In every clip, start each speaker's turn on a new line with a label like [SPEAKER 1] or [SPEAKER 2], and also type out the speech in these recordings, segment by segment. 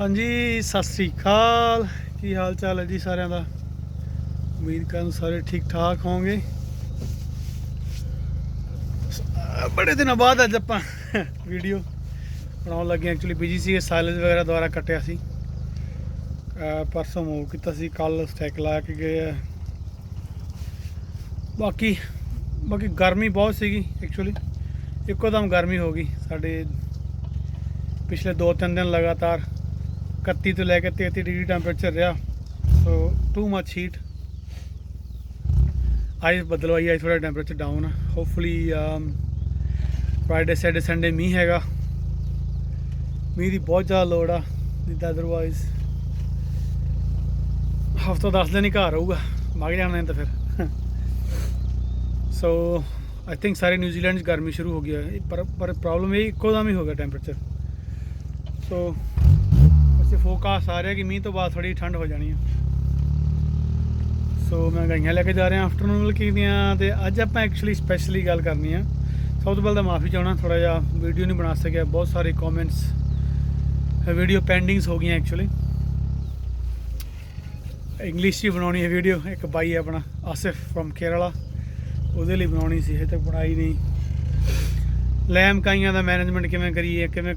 [SPEAKER 1] ਹਾਂਜੀ ਸਤਿ ਸ੍ਰੀ ਅਕਾਲ। ਕੀ ਹਾਲ ਚਾਲ ਹੈ ਜੀ ਸਾਰਿਆਂ ਦਾ। ਉਮੀਦ ਕਰਨ ਸਾਰੇ ਠੀਕ ਠਾਕ ਹੋਵੋਗੇ। ਬੜੇ ਦਿਨਾਂ ਬਾਅਦ ਅੱਜ ਆਪਾਂ ਵੀਡੀਓ ਬਣਾਉਣ ਲੱਗੇ। ਐਕਚੁਅਲੀ ਬਿਜੀ ਸੀ, ਸਾਇਲੈਂਸ ਵਗੈਰਾ ਦੁਆਰਾ ਕੱਟਿਆ ਸੀ। ਪਰਸੋਂ ਮੂਵ ਕੀਤਾ ਸੀ, ਕੱਲ ਸਟੈਕ ਲਾ ਕੇ ਗਏ ਆ। ਬਾਕੀ ਗਰਮੀ ਬਹੁਤ ਸੀਗੀ। ਐਕਚੁਅਲੀ ਇੱਕੋ ਦਮ ਗਰਮੀ ਹੋ ਗਈ ਸਾਡੇ। ਪਿਛਲੇ 2-3 ਦਿਨ ਲਗਾਤਾਰ 31 ਤੋਂ ਲੈ ਕੇ 33 ਡਿਗਰੀ ਟੈਂਪਰੇਚਰ ਰਿਹਾ। ਸੋ ਟੂ ਮੱਚ ਹੀਟ। ਅੱਜ ਬਦਲਵਾਈ, ਅੱਜ ਥੋੜਾ ਟੈਂਪਰੇਚਰ ਡਾਊਨ ਆ। ਹੋਪਫੁਲੀ ਫਰਾਈਡੇ ਸੈਟਰਡੇ ਸੰਡੇ ਮੀਂਹ ਹੈਗਾ। ਮੀਂਹ ਦੀ ਬਹੁਤ ਜ਼ਿਆਦਾ ਲੋੜ ਆ, ਨਹੀਂ ਤਾਂ ਅਦਰਵਾਈਜ਼ ਹਫ਼ਤਾ 10 ਦਿਨ ਹੀ ਘਰ ਰਹੂਗਾ, ਮੱਗ ਜਾਣਾ ਤਾਂ ਫਿਰ। ਸੋ ਆਈ ਥਿੰਕ ਸਾਰੇ ਨਿਊਜ਼ੀਲੈਂਡ 'ਚ ਗਰਮੀ ਸ਼ੁਰੂ ਹੋ ਗਈ ਹੈ। ਪਰ ਪ੍ਰੋਬਲਮ ਇਹ ਇੱਕੋ ਦਮ ਹੀ ਹੋ ਗਿਆ ਟੈਂਪਰੇਚਰ। ਸੋ ਵੈਸੇ ਫੋਕਾਸ ਆ ਰਿਹਾ ਕਿ ਮੀਂਹ ਤੋਂ ਬਾਅਦ ਥੋੜ੍ਹੀ ਠੰਡ ਹੋ ਜਾਣੀ ਆ। ਸੋ ਮੈਂ ਗਾਈਆਂ ਲੈ ਕੇ ਜਾ ਰਿਹਾ ਆਫਟਰਨੂਨ ਮਿਲਕਿੰਗ ਦੀਆਂ। ਅਤੇ ਅੱਜ ਆਪਾਂ ਐਕਚੁਅਲੀ ਸਪੈਸ਼ਲੀ ਗੱਲ ਕਰਨੀ ਆ। ਸਭ ਤੋਂ ਪਹਿਲਾਂ ਤਾਂ ਮਾਫੀ ਚਾਹੁੰਦਾ, ਥੋੜ੍ਹਾ ਜਿਹਾ ਵੀਡੀਓ ਨਹੀਂ ਬਣਾ ਸਕਿਆ। ਬਹੁਤ ਸਾਰੇ ਕਮੈਂਟਸ ਵੀਡੀਓ ਪੈਂਡਿੰਗਸ ਹੋ ਗਈਆਂ। ਐਕਚੁਅਲੀ ਇੰਗਲਿਸ਼ 'ਚ ਹੀ ਬਣਾਉਣੀ ਹੈ ਵੀਡੀਓ। ਇੱਕ ਬਾਈ ਆਪਣਾ ਆਸਿਫ ਫਰੋਮ ਕੇਰਲਾ, ਉਹਦੇ ਲਈ ਬਣਾਉਣੀ ਸੀ, ਹਜੇ ਤੱਕ ਬਣਾਈ ਨਹੀਂ। ਲੈਮ ਕਾਈਆਂ ਦਾ ਮੈਨੇਜਮੈਂਟ ਕਿਵੇਂ ਕਰੀਏ, ਕਿਵੇਂ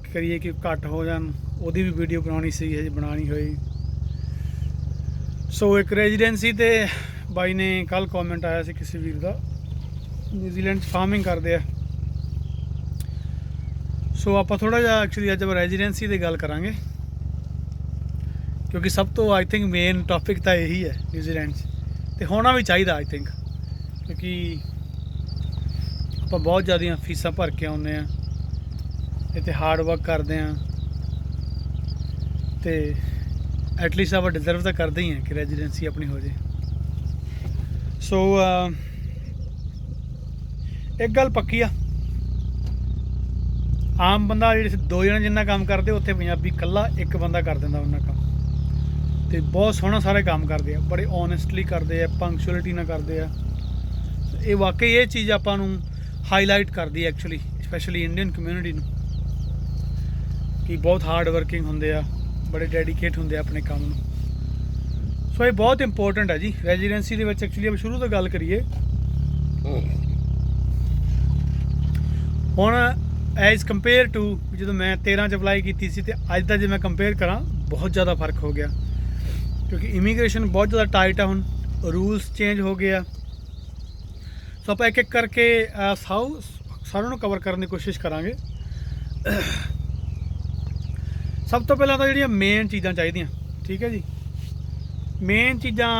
[SPEAKER 1] ਕਰੀਏ ਕਿ ਘੱਟ ਹੋ ਜਾਣ, ਉਹਦੀ ਵੀ ਵੀਡੀਓ ਬਣਾਉਣੀ ਸੀ, ਹਜੇ ਬਣਾਉਣੀ ਹੋਈ। ਸੋ ਇੱਕ ਰੈਜ਼ੀਡੈਂਸੀ 'ਤੇ ਬਾਈ ਨੇ ਕੱਲ੍ਹ ਕਮੈਂਟ ਆਇਆ ਸੀ ਕਿਸੇ ਵੀਰ ਦਾ, ਨਿਊਜ਼ੀਲੈਂਡ 'ਚ ਫਾਰਮਿੰਗ ਕਰਦੇ ਆ। ਸੋ ਆਪਾਂ ਥੋੜ੍ਹਾ ਜਿਹਾ ਐਕਚੁਅਲੀ ਅੱਜ ਆਪਾਂ ਰੈਜ਼ੀਡੈਂਸੀ 'ਤੇ ਗੱਲ ਕਰਾਂਗੇ, ਕਿਉਂਕਿ ਸਭ ਤੋਂ ਆਈ ਥਿੰਕ ਮੇਨ ਟੋਪਿਕ ਤਾਂ ਇਹੀ ਹੈ ਨਿਊਜ਼ੀਲੈਂਡ 'ਚ, ਅਤੇ ਹੋਣਾ ਵੀ ਚਾਹੀਦਾ ਆਈ ਥਿੰਕ। ਕਿਉਂਕਿ ਆਪਾਂ ਬਹੁਤ ਜ਼ਿਆਦੀਆਂ ਫੀਸਾਂ ਭਰ ਕੇ ਆਉਂਦੇ ਹਾਂ, ਇੱਥੇ ਹਾਰਡ ਵਰਕ ਕਰਦੇ ਹਾਂ, ਅਤੇ ਐਟਲੀਸਟ ਆਪਾਂ ਡਿਜ਼ਰਵ ਤਾਂ ਕਰਦੇ ਹੀ ਹਾਂ ਕਿ ਰੈਜ਼ੀਡੈਂਸੀ ਆਪਣੀ ਹੋ ਜੇ। ਸੋ ਇੱਕ ਗੱਲ ਪੱਕੀ ਆ, ਆਮ ਬੰਦਾ ਜਿਹੜੇ 2 ਜਣੇ ਜਿੰਨਾ ਕੰਮ ਕਰਦੇ, ਉੱਥੇ ਪੰਜਾਬੀ ਇਕੱਲਾ ਇੱਕ ਬੰਦਾ ਕਰ ਦਿੰਦਾ ਉਹਨਾਂ ਕੰਮ। ਅਤੇ ਬਹੁਤ ਸੋਹਣਾ ਸਾਰੇ ਕੰਮ ਕਰਦੇ ਆ, ਬੜੇ ਓਨੈਸਟਲੀ ਕਰਦੇ ਆ, ਪੰਕਚੁਅਲਿਟੀ ਨਾਲ ਕਰਦੇ ਆ। ਇਹ ਵਾਕਈ ਇਹ ਚੀਜ਼ ਆਪਾਂ ਨੂੰ ਹਾਈਲਾਈਟ ਕਰਦੀ ਹੈ ਐਕਚੁਅਲੀ, ਸਪੈਸ਼ਲੀ ਇੰਡੀਅਨ ਕਮਿਊਨਿਟੀ ਨੂੰ, ਕਿ ਬਹੁਤ ਹਾਰਡ ਵਰਕਿੰਗ ਹੁੰਦੇ ਆ, ਬੜੇ ਡੈਡੀਕੇਟ ਹੁੰਦੇ ਆ ਆਪਣੇ ਕੰਮ ਨੂੰ। ਸੋ ਇਹ ਬਹੁਤ ਇੰਪੋਰਟੈਂਟ ਹੈ ਜੀ ਰੈਜ਼ੀਡੈਂਸੀ ਦੇ ਵਿੱਚ। ਐਕਚੁਅਲੀ ਆਪਾਂ ਸ਼ੁਰੂ ਤੋਂ ਗੱਲ ਕਰੀਏ, ਹੁਣ ਐਜ਼ ਕੰਪੇਅਰ ਟੂ ਜਦੋਂ ਮੈਂ 13 'ਚ ਅਪਲਾਈ ਕੀਤੀ ਸੀ ਅਤੇ ਅੱਜ ਦਾ ਜੇ ਮੈਂ ਕੰਪੇਅਰ ਕਰਾਂ, ਬਹੁਤ ਜ਼ਿਆਦਾ ਫਰਕ ਹੋ ਗਿਆ। ਕਿਉਂਕਿ ਇਮੀਗ੍ਰੇਸ਼ਨ ਬਹੁਤ ਜ਼ਿਆਦਾ ਟਾਈਟ ਆ, ਹੁਣ ਰੂਲਸ ਚੇਂਜ ਹੋ ਗਏ ਆ। ਸੋ ਆਪਾਂ ਇੱਕ ਇੱਕ ਕਰਕੇ ਸਾਰਿਆਂ ਨੂੰ ਕਵਰ ਕਰਨ ਦੀ ਕੋਸ਼ਿਸ਼ ਕਰਾਂਗੇ। ਸਭ ਤੋਂ ਪਹਿਲਾਂ ਤਾਂ ਜਿਹੜੀਆਂ ਮੇਨ ਚੀਜ਼ਾਂ ਚਾਹੀਦੀਆਂ, ਠੀਕ ਹੈ ਜੀ, ਮੇਨ ਚੀਜ਼ਾਂ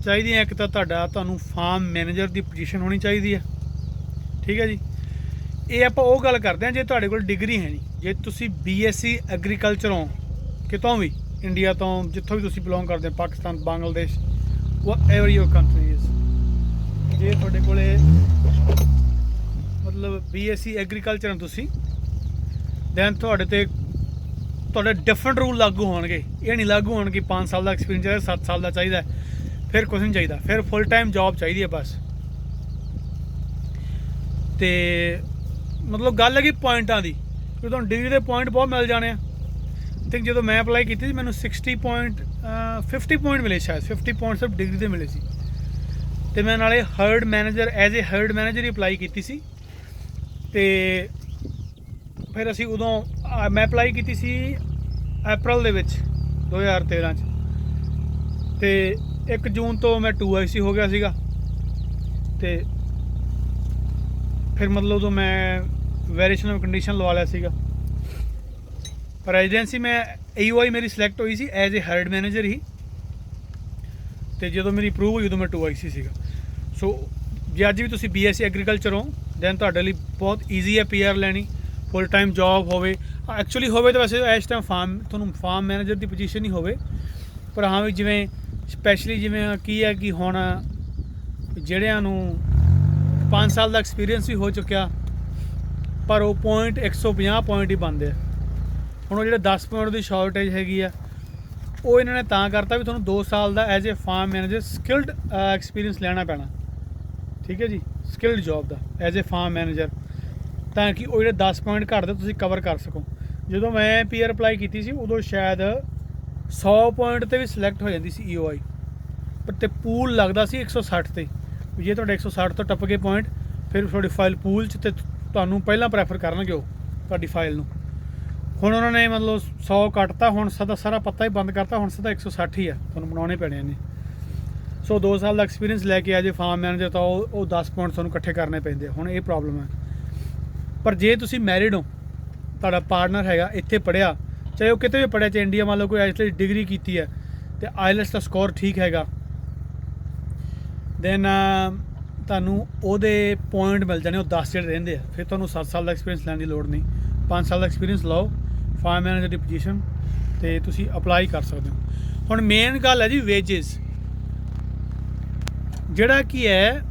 [SPEAKER 1] ਚਾਹੀਦੀਆਂ, ਇੱਕ ਤਾਂ ਤੁਹਾਨੂੰ ਫਾਰਮ ਮੈਨੇਜਰ ਦੀ ਪੋਜੀਸ਼ਨ ਹੋਣੀ ਚਾਹੀਦੀ ਹੈ, ਠੀਕ ਹੈ ਜੀ। ਇਹ ਆਪਾਂ ਉਹ ਗੱਲ ਕਰਦੇ ਹਾਂ ਜੇ ਤੁਹਾਡੇ ਕੋਲ ਡਿਗਰੀ ਹੈ ਨਹੀਂ। ਜੇ ਤੁਸੀਂ BSc ਐਗਰੀਕਲਚਰ ਹੋ ਕਿਤੋਂ ਵੀ, ਇੰਡੀਆ ਤੋਂ ਜਿੱਥੋਂ ਵੀ ਤੁਸੀਂ ਬਿਲੋਂਗ ਕਰਦੇ ਹੋ, ਪਾਕਿਸਤਾਨ, ਬੰਗਲਾਦੇਸ਼, ਵਟ ਐਵਰ ਯੂਰ ਕੰਟਰੀ ਇਜ਼, ਜੇ ਤੁਹਾਡੇ ਕੋਲ ਮਤਲਬ BSc ਐਗਰੀਕਲਚਰ ਤੁਸੀਂ, ਦੈਨ ਤੁਹਾਡੇ ਡਿਫਰੈਂਟ ਰੂਲ ਲਾਗੂ ਹੋਣਗੇ। ਇਹ ਨਹੀਂ ਲਾਗੂ ਹੋਣਗੇ 5 ਸਾਲ ਦਾ ਐਕਸਪੀਰੀਅੰਸ ਚਾਹੀਦਾ, 7 ਸਾਲ ਦਾ ਚਾਹੀਦਾ, ਫਿਰ ਕੁਛ ਨਹੀਂ ਚਾਹੀਦਾ, ਫਿਰ ਫੁੱਲ ਟਾਈਮ ਜੋਬ ਚਾਹੀਦੀ ਹੈ ਬਸ। ਅਤੇ ਮਤਲਬ ਗੱਲ ਹੈਗੀ ਪੁਆਇੰਟਾਂ ਦੀ, ਕਿ ਤੁਹਾਨੂੰ ਡਿਗਰੀ ਦੇ ਪੁਆਇੰਟ ਬਹੁਤ ਮਿਲ ਜਾਣੇ ਆ। ਆਈ ਥਿੰਕ ਜਦੋਂ ਮੈਂ ਅਪਲਾਈ ਕੀਤੀ ਸੀ ਮੈਨੂੰ 50 ਪੁਆਇੰਟ ਮਿਲੇ, ਸ਼ਾਇਦ 50 ਪੁਆਇੰਟ ਸਿਰਫ ਡਿਗਰੀ ਦੇ ਮਿਲੇ ਸੀ। ਅਤੇ ਮੈਂ ਨਾਲੇ heard manager, as a heard manager he apply ਕੀਤੀ ਸੀ। ਅਤੇ ਫਿਰ ਅਸੀਂ ਉਦੋਂ ਮੈਂ ਅਪਲਾਈ ਕੀਤੀ ਸੀ ਅਪ੍ਰੈਲ ਦੇ ਵਿੱਚ 2013 'ਚ, ਅਤੇ 1 ਜੂਨ ਤੋਂ ਮੈਂ 2IC ਹੋ ਗਿਆ ਸੀਗਾ। ਅਤੇ ਫਿਰ ਮਤਲਬ ਉਦੋਂ ਮੈਂ ਵੈਰੀਏਸ਼ਨ ਆਫ ਕੰਡੀਸ਼ਨ ਲਵਾ ਲਿਆ ਸੀਗਾ। ਪਰ ਰੈਜ਼ੀਡੈਂਸੀ ਮੈਂ AOI ਮੇਰੀ ਸਿਲੈਕਟ ਹੋਈ ਸੀ ਐਜ਼ ਏ ਹਰਡ ਮੈਨੇਜਰ ਹੀ, ਅਤੇ ਜਦੋਂ ਮੇਰੀ ਅਪਰੂਵ ਹੋਈ ਉਦੋਂ ਮੈਂ 2IC ਸੀਗਾ। ਸੋ ਜੇ ਅੱਜ ਵੀ ਤੁਸੀਂ BSc ਐਗਰੀਕਲਚਰ ਹੋ, ਦੈਨ ਤੁਹਾਡੇ ਲਈ ਬਹੁਤ ਈਜ਼ੀ ਹੈ PR ਲੈਣੀ, ਫੁੱਲ ਟਾਈਮ ਜੋਬ ਹੋਵੇ। ਐਕਚੁਅਲੀ ਹੋਵੇ ਤਾਂ ਵੈਸੇ ਇਸ ਟਾਈਮ ਤੁਹਾਨੂੰ ਫਾਰਮ ਮੈਨੇਜਰ ਦੀ ਪੋਜੀਸ਼ਨ ਹੀ ਹੋਵੇ, ਪਰ ਹਾਂ ਵੀ ਜਿਵੇਂ ਸਪੈਸ਼ਲੀ ਜਿਵੇਂ ਕੀ ਹੈ ਕਿ ਹੁਣ ਜਿਹੜਿਆਂ ਨੂੰ 5 ਸਾਲ ਦਾ ਐਕਸਪੀਰੀਅੰਸ ਵੀ ਹੋ ਚੁੱਕਿਆ, ਪਰ ਉਹ ਪੁਆਇੰਟ 150 ਪੁਆਇੰਟ ਹੀ ਬਣਦੇ ਆ। ਹੁਣ ਉਹ ਜਿਹੜੇ 10 ਪੁਆਇੰਟ ਦੀ ਸ਼ਾਰਟੇਜ ਹੈਗੀ ਆ, ਉਹ ਇਹਨਾਂ ਨੇ ਤਾਂ ਕਰਤਾ ਵੀ ਤੁਹਾਨੂੰ 2 ਸਾਲ ਦਾ as a farm manager skilled experience ਲੈਣਾ ਪੈਣਾ, ਠੀਕ ਹੈ ਜੀ, ਸਕਿਲਡ ਜੋਬ ਦਾ ਐਜ਼ ਏ ਫਾਰਮ ਮੈਨੇਜਰ, ਤਾਂ ਕਿ ਉਹ ਜਿਹੜੇ 10 ਪੁਆਇੰਟ ਘੱਟਦੇ ਤੁਸੀਂ ਕਵਰ ਕਰ ਸਕੋ। ਜਦੋਂ ਮੈਂ ਪੀਆਰ ਅਪਲਾਈ ਕੀਤੀ ਸੀ ਉਦੋਂ ਸ਼ਾਇਦ 100 ਪੁਆਇੰਟ ਤੇ ਵੀ ਸਿਲੈਕਟ ਹੋ ਜਾਂਦੀ ਸੀ EOI, ਪਰ ਤੇ ਪੂਲ ਲੱਗਦਾ ਸੀ 160 ਤੇ। ਵੀ ਜੇ ਤੁਹਾਡੇ 160 ਤੋਂ ਟੱਪ ਗਏ ਪੁਆਇੰਟ, ਫਿਰ ਤੁਹਾਡੀ ਫਾਈਲ ਪੂਲ 'ਚ ਤੇ ਤੁਹਾਨੂੰ ਪਹਿਲਾਂ ਪ੍ਰੈਫਰ ਕਰਨਗੇ ਉਹ ਤੁਹਾਡੀ ਫਾਈਲ ਨੂੰ। ਹੁਣ ਉਹਨਾਂ ਨੇ ਮਤਲਬ 100 ਕੱਟਤਾ, ਹੁਣ ਸਾਰਾ ਪੱਤਾ ਹੀ ਬੰਦ ਕਰਤਾ, ਹੁਣ ਸਿੱਧਾ 160 ਹੀ ਆ, ਤੁਹਾਨੂੰ ਬਣਾਉਣੇ ਪੈਣੇ ਨੇ। ਸੋ 2 ਸਾਲ ਦਾ ਐਕਸਪੀਰੀਅੰਸ ਲੈ ਕੇ ਆ ਜੇ ਫਾਰਮ ਮੈਨੇਜਰ ਤਾਂ ਉਹ 10 ਪੁਆਇੰਟ ਤੁਹਾਨੂੰ ਇਕੱਠੇ ਕਰਨੇ ਪੈਂਦੇ ਆ। ਹੁਣ ਇਹ ਪ੍ਰੋਬਲਮ ਹੈ। ਪਰ ਜੇ ਤੁਸੀਂ ਮੈਰਿਡ ਹੋ, ਤੁਹਾਡਾ ਪਾਰਟਨਰ ਹੈਗਾ, ਇੱਥੇ ਪੜ੍ਹਿਆ, ਚਾਹੇ ਉਹ ਕਿਤੇ ਵੀ ਪੜ੍ਹਿਆ, ਚਾਹੇ ਇੰਡੀਆ ਮੰਨ ਲਓ ਕੋਈ ਆਈਲੈਟਸ ਡਿਗਰੀ ਕੀਤੀ ਹੈ ਅਤੇ ਆਈਲੈਟਸ ਦਾ ਸਕੋਰ ਠੀਕ ਹੈਗਾ, ਦੈਨ ਤੁਹਾਨੂੰ ਉਹਦੇ ਪੁਆਇੰਟ ਮਿਲ ਜਾਣੇ, ਉਹ 10 ਜਿਹੜੇ ਰਹਿੰਦੇ ਆ। ਫਿਰ ਤੁਹਾਨੂੰ 7 ਸਾਲ ਦਾ ਐਕਸਪੀਰੀਅੰਸ ਲੈਣ ਦੀ ਲੋੜ ਨਹੀਂ, 5 ਸਾਲ ਦਾ ਐਕਸਪੀਰੀਅੰਸ ਲਓ ਫਾਰਮ ਮੈਨੇਜਰ ਦੀ ਪੋਜੀਸ਼ਨ ਅਤੇ ਤੁਸੀਂ ਅਪਲਾਈ ਕਰ ਸਕਦੇ ਹੋ। ਹੁਣ ਮੇਨ ਗੱਲ ਹੈ ਜੀ ਵੇਜਿਸ, ਜਿਹੜਾ ਕੀ ਹੈ,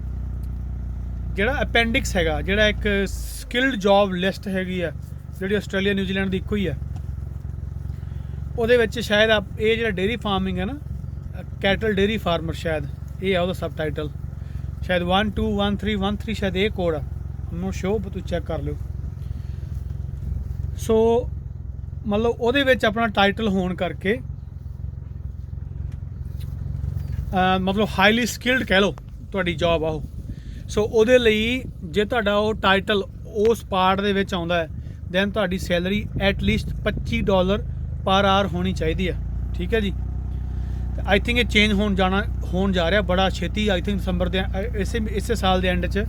[SPEAKER 1] ਜਿਹੜਾ ਅਪੈਂਡਿਕਸ ਹੈਗਾ, ਜਿਹੜਾ ਇੱਕ ਸਕਿਲਡ ਜੋਬ ਲਿਸਟ ਹੈਗੀ ਆ ਜਿਹੜੀ ਆਸਟ੍ਰੇਲੀਆ ਨਿਊਜ਼ੀਲੈਂਡ ਦੀ ਇੱਕੋ ਹੀ ਆ, ਉਹਦੇ ਵਿੱਚ ਸ਼ਾਇਦ ਇਹ ਜਿਹੜਾ ਡੇਅਰੀ ਫਾਰਮਿੰਗ ਹੈ ਨਾ, ਕੈਟਲ ਡੇਅਰੀ ਫਾਰਮਰ, ਸ਼ਾਇਦ ਇਹ ਆ ਉਹਦਾ ਸਬ ਟਾਈਟਲ, ਸ਼ਾਇਦ 121313 ਸ਼ਾਇਦ ਇਹ ਕੋਡ ਆ, ਨੋ ਸ਼ੋ, ਤੁਸੀਂ ਚੈੱਕ ਕਰ ਲਿਓ। ਸੋ ਮਤਲਬ ਉਹਦੇ ਵਿੱਚ ਆਪਣਾ ਟਾਈਟਲ ਹੋਣ ਕਰਕੇ ਮਤਲਬ ਹਾਈਲੀ ਸਕਿਲਡ ਕਹਿ ਲਓ ਤੁਹਾਡੀ ਜੋਬ ਆ ਉਹ। ਸੋ ਉਹਦੇ ਲਈ ਜੇ ਤੁਹਾਡਾ ਉਹ ਟਾਈਟਲ ਉਸ ਪਾਰਟ ਦੇ ਵਿੱਚ ਆਉਂਦਾ ਹੈ, ਦੈਨ ਤੁਹਾਡੀ ਸੈਲਰੀ ਐਟਲੀਸਟ $25 ਪਰ ਆਰ ਹੋਣੀ ਚਾਹੀਦੀ ਹੈ। ਠੀਕ ਹੈ ਜੀ। ਆਈ ਥਿੰਕ ਇਹ ਚੇਂਜ ਹੋਣ ਜਾ ਰਿਹਾ ਬੜਾ ਛੇਤੀ। ਆਈ ਥਿੰਕ ਦਸੰਬਰ ਦੇ ਇਸੇ ਸਾਲ ਦੇ ਐਂਡ 'ਚ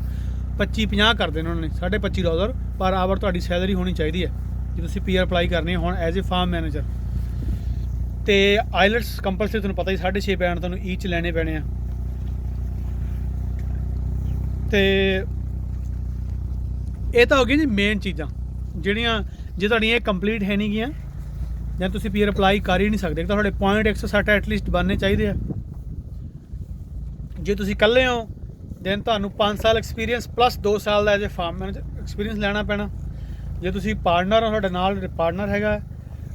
[SPEAKER 1] 25-50 ਕਰ ਦੇਣਾ ਉਹਨਾਂ ਨੇ, $25.5 ਪਰ ਆਵਰ ਤੁਹਾਡੀ ਸੈਲਰੀ ਹੋਣੀ ਚਾਹੀਦੀ ਹੈ ਜੇ ਤੁਸੀਂ ਪੀਆਰ ਅਪਲਾਈ ਕਰਨੀ ਹੈ ਹੁਣ ਐਜ਼ ਏ ਫਾਰਮ ਮੈਨੇਜਰ। ਅਤੇ ਆਈਲੈਟਸ ਕੰਪਲਸਰੀ ਤੁਹਾਨੂੰ ਪਤਾ ਹੀ 6.5 ਬੈਂਡ ਤੁਹਾਨੂੰ ਈਚ ਲੈਣੇ ਪੈਣੇ ਆ। ਅਤੇ ਇਹ ਤਾਂ ਹੋ ਗਈ ਜੀ ਮੇਨ ਚੀਜ਼ਾਂ ਜਿਹੜੀਆਂ ਜੇ ਤੁਹਾਡੀਆਂ ਇਹ ਕੰਪਲੀਟ ਹੈ ਨਹੀਂ ਗੀਆਂ ਜਾਂ ਤੁਸੀਂ ਪੀਆਰ ਅਪਲਾਈ ਕਰ ਹੀ ਨਹੀਂ ਸਕਦੇ, ਤਾਂ ਤੁਹਾਡੇ ਪੁਆਇੰਟ 160 ਐਟਲੀਸਟ ਬਣਨੇ ਚਾਹੀਦੇ ਆ। ਜੇ ਤੁਸੀਂ ਇਕੱਲੇ ਹੋ ਦੈਨ ਤੁਹਾਨੂੰ 5 ਸਾਲ ਐਕਸਪੀਰੀਅੰਸ ਪਲੱਸ 2 ਸਾਲ ਦਾ as a farm manager experience ਲੈਣਾ ਪੈਣਾ। ਜੇ ਤੁਸੀਂ ਪਾਰਟਨਰ ਹੋ, ਤੁਹਾਡੇ ਨਾਲ ਪਾਰਟਨਰ ਹੈਗਾ,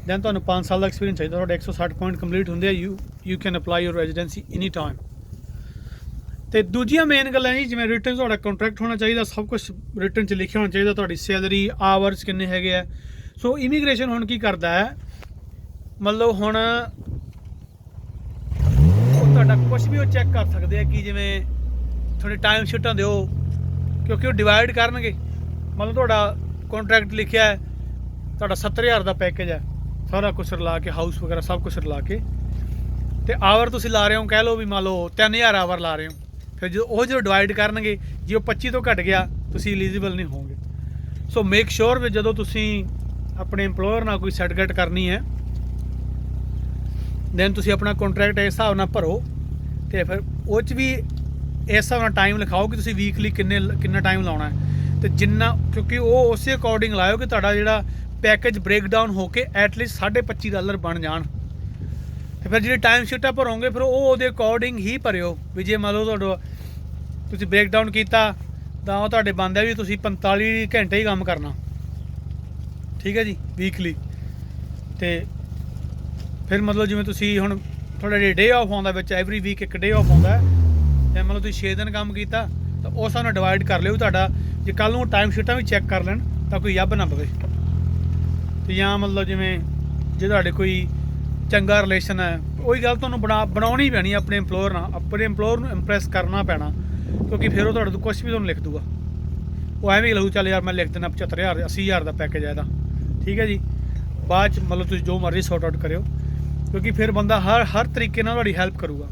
[SPEAKER 1] ਦੈਨ ਤੁਹਾਨੂੰ 5 ਸਾਲ ਦਾ ਐਕਸਪੀਰੀਅੰਸ ਚਾਹੀਦਾ। ਤੁਹਾਡੇ 160 ਪੁਆਇੰਟ ਕੰਪਲੀਟ ਹੁੰਦੇ ਆ, you can apply your residency any time. ਅਤੇ ਦੂਜੀਆਂ ਮੇਨ ਗੱਲਾਂ ਜੀ, ਜਿਵੇਂ ਰਿਟਨ ਤੁਹਾਡਾ ਕੰਟਰੈਕਟ ਹੋਣਾ ਚਾਹੀਦਾ, ਸਭ ਕੁਛ ਰਿਟਨ 'ਚ ਲਿਖਿਆ ਹੋਣਾ ਚਾਹੀਦਾ, ਤੁਹਾਡੀ ਸੈਲਰੀ ਆਵਰਸ ਕਿੰਨੇ ਹੈਗੇ ਆ। ਸੋ ਇਮੀਗ੍ਰੇਸ਼ਨ ਹੁਣ ਕੀ ਕਰਦਾ ਹੈ, ਮਤਲਬ ਹੁਣ ਉਹ ਤੁਹਾਡਾ ਕੁਛ ਵੀ ਉਹ ਚੈੱਕ ਕਰ ਸਕਦੇ ਆ ਕਿ ਜਿਵੇਂ ਤੁਹਾਡੇ ਟਾਈਮ ਸ਼ੀਟਾਂ ਦਿਓ, ਕਿਉਂਕਿ ਉਹ ਡਿਵਾਈਡ ਕਰਨਗੇ। ਮਤਲਬ ਤੁਹਾਡਾ ਕੰਟਰੈਕਟ ਲਿਖਿਆ ਹੈ, ਤੁਹਾਡਾ 70,000 ਦਾ ਪੈਕੇਜ ਹੈ, ਸਾਰਾ ਕੁਛ ਰਲਾ ਕੇ, ਹਾਊਸ ਵਗੈਰਾ ਸਭ ਕੁਛ ਰਲਾ ਕੇ, ਅਤੇ ਆਵਰ ਤੁਸੀਂ ਲਾ ਰਹੇ ਹੋ, ਕਹਿ ਲਓ ਵੀ ਮੰਨ ਲਓ 3000 ਆਵਰ ਲਾ ਰਹੇ ਹੋ। ਫਿਰ ਜਦੋਂ ਡਿਵਾਈਡ ਕਰਨਗੇ, ਜੇ ਉਹ 25 ਤੋਂ ਘੱਟ ਗਿਆ ਤੁਸੀਂ ਐਲੀਜੀਬਲ ਨਹੀਂ ਹੋਵੋਗੇ। ਸੋ ਮੇਕ ਸ਼ੋਰ ਵੀ ਜਦੋਂ ਤੁਸੀਂ ਆਪਣੇ ਇੰਪਲੋਇਰ ਨਾਲ ਕੋਈ ਸੈਟਗੇਟ ਕਰਨੀ ਹੈ, ਦੈਨ ਤੁਸੀਂ ਆਪਣਾ ਕੰਟਰੈਕਟ ਇਸ ਹਿਸਾਬ ਨਾਲ ਭਰੋ, ਅਤੇ ਫਿਰ ਉਹ 'ਚ ਵੀ ਇਸ ਹਿਸਾਬ ਨਾਲ ਟਾਈਮ ਲਿਖਾਓ ਕਿ ਤੁਸੀਂ ਵੀਕਲੀ ਕਿੰਨਾ ਟਾਈਮ ਲਾਉਣਾ ਹੈ, ਅਤੇ ਜਿੰਨਾ, ਕਿਉਂਕਿ ਉਹ ਉਸੇ ਅਕੋਰਡਿੰਗ ਲਾਇਓ ਕਿ ਤੁਹਾਡਾ ਜਿਹੜਾ ਪੈਕੇਜ ਬ੍ਰੇਕਡਾਊਨ ਹੋ ਕੇ ਐਟਲੀਸਟ $25.5 ਬਣ ਜਾਣ। ਅਤੇ ਫਿਰ ਜਿਹੜੀ ਟਾਈਮ ਸ਼ੀਟਾਂ ਭਰੋਗੇ ਫਿਰ ਉਹ ਉਹਦੇ ਅਕੋਰਡਿੰਗ ਹੀ ਭਰਿਓ। ਵੀ ਜੇ ਮੰਨ ਲਓ ਤੁਹਾਡਾ ਤੁਸੀਂ ਬ੍ਰੇਕਡਾਊਨ ਕੀਤਾ ਤਾਂ ਉਹ ਤੁਹਾਡੇ ਬਣਦਾ ਵੀ ਤੁਸੀਂ 45 ਘੰਟੇ ਹੀ ਕੰਮ ਕਰਨਾ। ਠੀਕ ਹੈ ਜੀ, ਵੀਕਲੀ। ਅਤੇ ਫਿਰ ਮਤਲਬ ਜਿਵੇਂ ਤੁਸੀਂ ਹੁਣ ਤੁਹਾਡਾ ਡੇ ਆਫ ਆਉਂਦਾ ਵਿੱਚ, ਐਵਰੀ ਵੀਕ ਇੱਕ ਡੇ ਆਫ ਆਉਂਦਾ, ਅਤੇ ਮਤਲਬ ਤੁਸੀਂ 6 ਦਿਨ ਕੰਮ ਕੀਤਾ ਤਾਂ ਉਸ ਹਿਸਾਬ ਨਾਲ ਡਿਵਾਈਡ ਕਰ ਲਿਓ ਤੁਹਾਡਾ। ਜੇ ਕੱਲ੍ਹ ਨੂੰ ਟਾਈਮ ਸ਼ੀਟਾਂ ਵੀ ਚੈੱਕ ਕਰ ਲੈਣ ਤਾਂ ਕੋਈ ਯੱਬ ਨਾ ਪਵੇ। ਅਤੇ ਜਾਂ ਮਤਲਬ ਜਿਵੇਂ ਜੇ ਤੁਹਾਡੇ ਕੋਈ ਚੰਗਾ ਰਿਲੇਸ਼ਨ ਹੈ, ਉਹੀ ਗੱਲ ਤੁਹਾਨੂੰ ਬਣਾਉਣੀ ਪੈਣੀ ਆਪਣੇ ਇੰਪਲੋਇਰ ਨਾਲ। ਆਪਣੇ ਇੰਪਲੋਇਰ ਨੂੰ ਇੰਪਰੈਸ ਕਰਨਾ ਪੈਣਾ, ਕਿਉਂਕਿ ਫਿਰ ਉਹ ਤੁਹਾਡੇ ਤੋਂ ਕੁਛ ਵੀ ਤੁਹਾਨੂੰ ਲਿਖ ਦੂਗਾ। ਉਹ ਐਵੇਂ ਹੀ ਲੱਗੂ ਚੱਲ ਯਾਰ ਮੈਂ ਲਿਖ ਦੇਣਾ 75,000 80,000 ਦਾ ਪੈਕੇਜ ਹੈ ਇਹਦਾ। ਠੀਕ ਹੈ ਜੀ। ਬਾਅਦ 'ਚ ਮਤਲਬ ਤੁਸੀਂ ਜੋ ਮਰਜ਼ੀ ਸੌਟ ਆਊਟ ਕਰਿਓ, ਕਿਉਂਕਿ ਫਿਰ ਬੰਦਾ ਹਰ ਤਰੀਕੇ ਨਾਲ ਤੁਹਾਡੀ ਹੈਲਪ ਕਰੂਗਾ।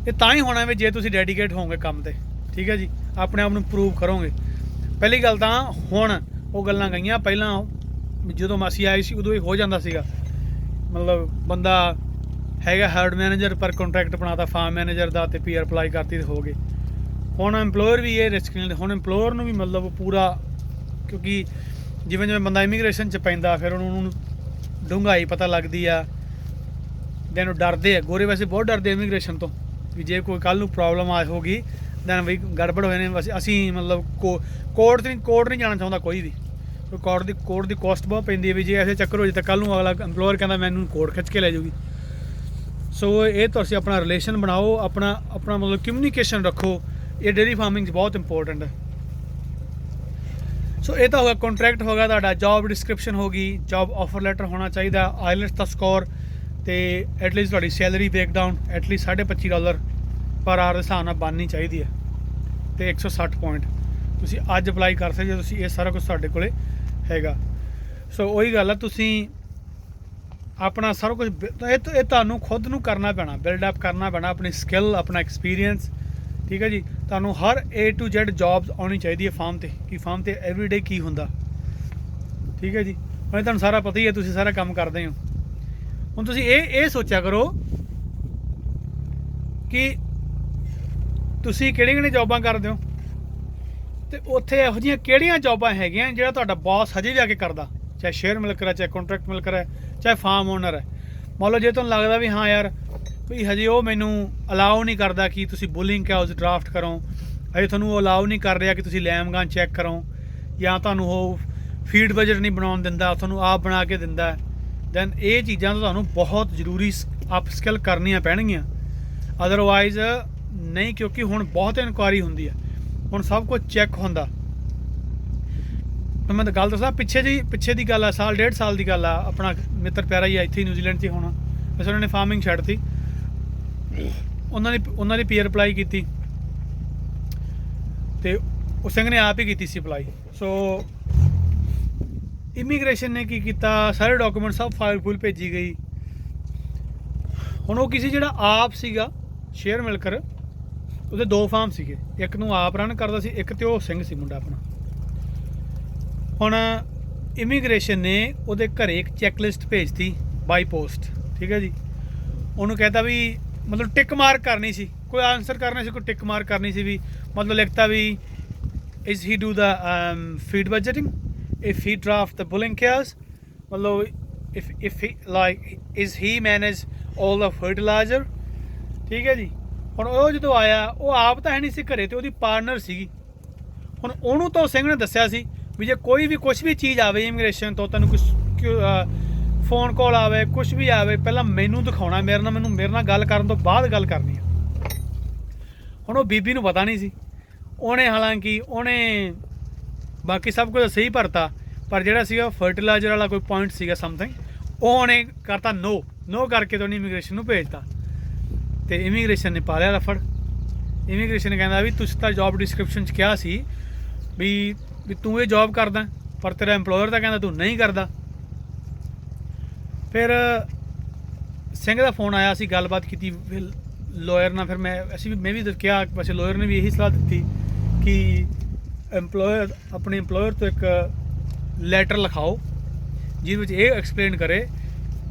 [SPEAKER 1] ਇਹ ਤਾਂ ਹੀ ਹੋਣਾ ਵੀ ਜੇ ਤੁਸੀਂ ਡੈਡੀਕੇਟ ਹੋਵੋਗੇ ਕੰਮ 'ਤੇ। ਠੀਕ ਹੈ ਜੀ, ਆਪਣੇ ਆਪ ਨੂੰ ਪ੍ਰੂਵ ਕਰੋਗੇ। ਪਹਿਲੀ ਗੱਲ ਤਾਂ ਹੁਣ ਉਹ ਗੱਲਾਂ ਗਈਆਂ, ਪਹਿਲਾਂ ਜਦੋਂ ਅਸੀਂ ਆਏ ਸੀ ਉਦੋਂ ਹੀ ਹੋ ਜਾਂਦਾ ਸੀਗਾ, ਮਤਲਬ ਬੰਦਾ ਹੈਗਾ ਹਾਰਡ ਮੈਨੇਜਰ ਪਰ ਕੰਟਰੈਕਟ ਬਣਾਤਾ ਫਾਰਮ ਮੈਨੇਜਰ ਦਾ, ਅਤੇ ਪੀਆਰ ਅਪਲਾਈ ਕਰਤੀ ਅਤੇ ਹੋ ਗਏ। ਹੁਣ ਇੰਪਲੋਇਰ ਵੀ ਇਹ ਰਿਸਕ ਨਹੀਂ ਲੈਂਦੇ। ਹੁਣ ਇੰਪਲੋਇਰ ਨੂੰ ਵੀ ਮਤਲਬ ਪੂਰਾ, ਕਿਉਂਕਿ ਜਿਵੇਂ ਜਿਵੇਂ ਬੰਦਾ ਇਮੀਗ੍ਰੇਸ਼ਨ 'ਚ ਪੈਂਦਾ ਫਿਰ ਉਹਨੂੰ ਡੂੰਘਾਈ ਪਤਾ ਲੱਗਦੀ ਆ, ਦੈਨ ਉਹ ਡਰਦੇ ਆ। ਗੋਰੇ ਵੈਸੇ ਬਹੁਤ ਡਰਦੇ ਇਮੀਗ੍ਰੇਸ਼ਨ ਤੋਂ, ਵੀ ਜੇ ਕੋਈ ਕੱਲ੍ਹ ਨੂੰ ਪ੍ਰੋਬਲਮ ਹੋਗੀ ਦੈਨ ਵੀ ਗੜਬੜ ਹੋਏ ਨੇ। ਅਸੀਂ ਮਤਲਬ ਕੋਰਟ ਨਹੀਂ ਜਾਣਾ ਚਾਹੁੰਦਾ ਕੋਈ ਵੀ, ਕੋਰਟ ਦੀ ਕੋਸਟ ਬਹੁਤ ਪੈਂਦੀ ਹੈ। ਵੀ ਜੇ ਐਸੇ ਚੱਕਰ ਹੋ ਜੇ ਤਾਂ ਕੱਲ੍ਹ ਨੂੰ ਅਗਲਾ ਇੰਪਲੋਇਰ ਕਹਿੰਦਾ ਮੈਨੂੰ ਕੋਰਟ ਖਿੱਚ ਕੇ ਲੈ ਜਾਊਗੀ। ਸੋ ਇਹ ਤੁਸੀਂ ਆਪਣਾ ਰਿਲੇਸ਼ਨ ਬਣਾਓ, ਆਪਣਾ ਮਤਲਬ ਕਮਿਊਨੀਕੇਸ਼ਨ ਰੱਖੋ। ਇਹ ਡੇਅਰੀ ਫਾਰਮਿੰਗ 'ਚ ਬਹੁਤ ਇੰਪੋਰਟੈਂਟ ਹੈ। ਸੋ ਇਹ ਤਾਂ ਹੋ ਗਿਆ ਕੰਟਰੈਕਟ ਹੋ ਗਿਆ ਤੁਹਾਡਾ, ਜੌਬ ਡਿਸਕ੍ਰਿਪਸ਼ਨ ਹੋ ਗਈ, ਜੌਬ ਆਫਰ ਲੈਟਰ ਹੋਣਾ ਚਾਹੀਦਾ, ਆਈਲੈਟਸ ਦਾ ਸਕੋਰ ਤੇ ਐਟਲੀਸਟ ਤੁਹਾਡੀ ਸੈਲਰੀ ਬ੍ਰੇਕਡਾਊਨ ਐਟਲੀਸਟ $25.5 ਪਰ ਆਰ ਦੇ ਹਿਸਾਬ ਨਾਲ ਬਣਨੀ ਚਾਹੀਦੀ ਹੈ ਤੇ 160 ਪੁਆਇੰਟ ਤੁਸੀਂ ਅੱਜ ਅਪਲਾਈ ਕਰ ਸਕਦੇ ਜੇ ਤੁਸੀਂ ਇਹ ਸਾਰਾ ਕੁਝ ਤੁਹਾਡੇ ਕੋਲੇ ਹੈਗਾ। ਸੋ ਉਹੀ ਗੱਲ ਆ, ਤੁਸੀਂ ਆਪਣਾ ਸਾਰਾ ਕੁਝ ਇਹ ਤੁਹਾਨੂੰ ਖੁਦ ਨੂੰ ਕਰਨਾ ਪੈਣਾ, ਬਿਲਡ ਅਪ ਕਰਨਾ ਪੈਣਾ ਆਪਣੀ ਸਕਿੱਲ, ਆਪਣਾ ਐਕਸਪੀਰੀਅੰਸ, ਠੀਕ ਹੈ ਜੀ। ਤੁਹਾਨੂੰ ਹਰ A to Z ਜੌਬਸ ਆਉਣੀ ਚਾਹੀਦੀ ਹੈ ਫਾਰਮ ਤੇ, ਕਿ ਫਾਰਮ ਤੇ ਐਵਰੀਡੇ ਕੀ ਹੁੰਦਾ, ਠੀਕ ਹੈ ਜੀ। ਹੁਣ ਤੁਹਾਨੂੰ ਸਾਰਾ ਪਤਾ ਹੀ ਹੈ, ਤੁਸੀਂ ਸਾਰਾ ਕੰਮ ਕਰਦੇ ਹੋ। ਹੁਣ ਤੁਸੀਂ ਇਹ ਸੋਚਿਆ ਕਰੋ ਕਿ ਤੁਸੀਂ ਕਿਹੜੀਆਂ ਜੌਬਾਂ ਕਰਦੇ ਹੋ ਤੇ ਉੱਥੇ ਇਹੋ ਜਿਹੀਆਂ ਕਿਹੜੀਆਂ ਜੌਬਾਂ ਹੈਗੀਆਂ ਜਿਹੜਾ ਤੁਹਾਡਾ ਬੌਸ ਹਜੇ ਵੀ ਆ ਕੇ ਕਰਦਾ, ਚਾਹੇ ਸ਼ੇਅਰ ਮਿਲਕਰ ਹੈ, ਚਾਹੇ ਕੰਟਰੈਕਟ ਮਿਲਕਰ ਹੈ, ਚਾਹੇ ਫਾਰਮ ਓਨਰ ਹੈ। ਮੰਨ ਲਓ ਜੇ ਤੁਹਾਨੂੰ ਲੱਗਦਾ ਵੀ ਹਾਂ ਯਾਰ ਵੀ ਹਜੇ ਉਹ ਮੈਨੂੰ ਅਲਾਓ ਨਹੀਂ ਕਰਦਾ ਕਿ ਤੁਸੀਂ ਬੁਲਿੰਗ ਕਾਉਜ਼ ਡਰਾਫਟ ਕਰੋ, ਹਜੇ ਤੁਹਾਨੂੰ ਉਹ ਅਲਾਓ ਨਹੀਂ ਕਰ ਰਿਹਾ ਕਿ ਤੁਸੀਂ ਲੈਮਗਾਨ ਚੈੱਕ ਕਰੋ, ਜਾਂ ਤੁਹਾਨੂੰ ਉਹ ਫੀਡ ਬਜਟ ਨਹੀਂ ਬਣਾਉਣ ਦਿੰਦਾ, ਤੁਹਾਨੂੰ ਆਪ ਬਣਾ ਕੇ ਦਿੰਦਾ, ਦੈਨ ਇਹ ਚੀਜ਼ਾਂ ਤਾਂ ਤੁਹਾਨੂੰ ਬਹੁਤ ਜ਼ਰੂਰੀ ਅਪ ਸਕਿੱਲ ਕਰਨੀਆਂ ਪੈਣਗੀਆਂ, ਅਦਰਵਾਈਜ਼ ਨਹੀਂ, ਕਿਉਂਕਿ ਹੁਣ ਬਹੁਤ ਇਨਕੁਆਇਰੀ ਹੁੰਦੀ ਹੈ, ਹੁਣ ਸਭ ਕੁਝ ਚੈੱਕ ਹੁੰਦਾ। ਮੈਂ ਤਾਂ ਗੱਲ ਦੱਸਾਂ, ਪਿੱਛੇ ਦੀ ਗੱਲ ਆ, ਸਾਲ 1.5 ਸਾਲ ਦੀ ਗੱਲ ਆ, ਆਪਣਾ ਮਿੱਤਰ ਪਿਆਰਾ ਹੀ ਆ ਇੱਥੇ ਨਿਊਜ਼ੀਲੈਂਡ 'ਚ ਹੋਣਾ, ਵੈਸੇ ਉਹਨਾਂ ਨੇ ਫਾਰਮਿੰਗ ਛੱਡਤੀ, ਉਹਨਾਂ ਦੀ ਪੀਆਰ ਅਪਲਾਈ ਕੀਤੀ ਤੇ ਉਹ ਸਿੰਘ ਨੇ ਆਪ ਹੀ ਕੀਤੀ ਸੀ ਅਪਲਾਈ। ਸੋ ਇਮੀਗ੍ਰੇਸ਼ਨ ਨੇ ਕੀ ਕੀਤਾ, ਸਾਰੇ ਡਾਕੂਮੈਂਟ ਸਭ ਫਾਈਲ ਫੁਲ ਭੇਜੀ ਗਈ। ਹੁਣ ਉਹ ਕਿਸੇ ਜਿਹੜਾ ਆਪ ਸੀਗਾ ਸ਼ੇਅਰ ਮਿਲਕਰ, ਉਹਦੇ 2 ਫਾਰਮ ਸੀਗੇ, ਇੱਕ ਨੂੰ ਆਪ ਰਨ ਕਰਦਾ ਸੀ, ਇੱਕ ਤੇ ਉਹ ਸਿੰਘ ਸੀ ਮੁੰਡਾ ਆਪਣਾ। ਹੁਣ ਇਮੀਗ੍ਰੇਸ਼ਨ ਨੇ ਉਹਦੇ ਘਰੇ ਇੱਕ ਚੈੱਕਲਿਸਟ ਭੇਜਤੀ ਬਾਈ ਪੋਸਟ, ਠੀਕ ਹੈ ਜੀ। ਉਹਨੂੰ ਕਹਿੰਦਾ ਵੀ ਮਤਲਬ ਟਿਕ ਮਾਰਕ ਕਰਨੀ ਸੀ, ਕੋਈ ਆਨਸਰ ਕਰਨਾ ਸੀ, ਕੋਈ ਟਿਕ ਮਾਰਕ ਕਰਨੀ ਸੀ, ਵੀ ਮਤਲਬ ਲਿਖਤਾ ਵੀ is he do the feed budgeting, if he draft the bulling cares, ਮਤਲਬ if he like is he manage all the fertiliser, ਠੀਕ ਹੈ ਜੀ। ਹੁਣ ਉਹ ਜਦੋਂ ਆਇਆ, ਉਹ ਆਪ ਤਾਂ ਹੈ ਨਹੀਂ ਸੀ ਘਰੇ ਤੇ ਉਹਦੀ ਪਾਰਟਨਰ ਸੀਗੀ। ਹੁਣ ਉਹਨੂੰ ਤਾਂ ਸਿੰਘ ਨੇ ਦੱਸਿਆ ਸੀ ਵੀ ਜੇ ਕੋਈ ਵੀ ਕੁਛ ਵੀ ਚੀਜ਼ ਆਵੇ ਇਮੀਗ੍ਰੇਸ਼ਨ ਤੋਂ, ਤੈਨੂੰ ਕੁਛ ਫੋਨ ਕਾਲ ਆਵੇ, ਕੁਛ ਵੀ ਆਵੇ, ਪਹਿਲਾਂ ਮੈਨੂੰ ਦਿਖਾਉਣਾ, ਮੇਰੇ ਨਾਲ ਗੱਲ ਕਰਨ ਤੋਂ ਬਾਅਦ ਗੱਲ ਕਰਨੀ ਆ। ਹੁਣ ਉਹ ਬੀਬੀ ਨੂੰ ਪਤਾ ਨਹੀਂ ਸੀ, ਉਹਨੇ ਹਾਲਾਂਕਿ ਉਹਨੇ ਬਾਕੀ ਸਭ ਕੁਝ ਸਹੀ ਭਰਤਾ, ਪਰ ਜਿਹੜਾ ਸੀਗਾ ਫਰਟੀਲਾਈਜ਼ਰ ਵਾਲਾ ਕੋਈ ਪੁਆਇੰਟ ਸੀਗਾ ਸਮਥਿੰਗ, ਉਹ ਉਹਨੇ ਕਰਤਾ ਨੋ ਕਰਕੇ ਤਾਂ ਉਹਨੇ ਇਮੀਗ੍ਰੇਸ਼ਨ ਨੂੰ ਭੇਜਤਾ ਤੇ ਇਮੀਗ੍ਰੇਸ਼ਨ ਨੇ ਪਾ ਲਿਆ ਰਫੜ। ਇਮੀਗ੍ਰੇਸ਼ਨ ਨੇ ਕਹਿੰਦਾ ਵੀ ਤੁਸੀਂ ਤਾਂ ਜੌਬ ਡਿਸਕ੍ਰਿਪਸ਼ਨ 'ਚ ਕਿਹਾ ਸੀ ਵੀ ਤੂੰ ਇਹ ਜੌਬ ਕਰਦਾ, ਪਰ ਤੇਰਾ ਐਮਪਲੋਇਰ ਤਾਂ ਕਹਿੰਦਾ ਤੂੰ ਨਹੀਂ ਕਰਦਾ। ਫਿਰ ਸਿੰਘ ਦਾ ਫੋਨ ਆਇਆ, ਅਸੀਂ ਗੱਲਬਾਤ ਕੀਤੀ ਲਾਇਰ ਨਾਲ, ਫਿਰ ਮੈਂ ਵੀ ਕਿਹਾ, ਵੈਸੇ ਲਾਇਰ ਨੇ ਵੀ ਇਹੀ ਸਲਾਹ ਦਿੱਤੀ ਕਿ ਆਪਣੇ ਐਮਪਲੋਇਰ ਤੋਂ ਇੱਕ ਲੈਟਰ ਲਿਖਾਓ ਜਿਹਦੇ ਵਿੱਚ ਇਹ ਐਕਸਪਲੇਨ ਕਰੇ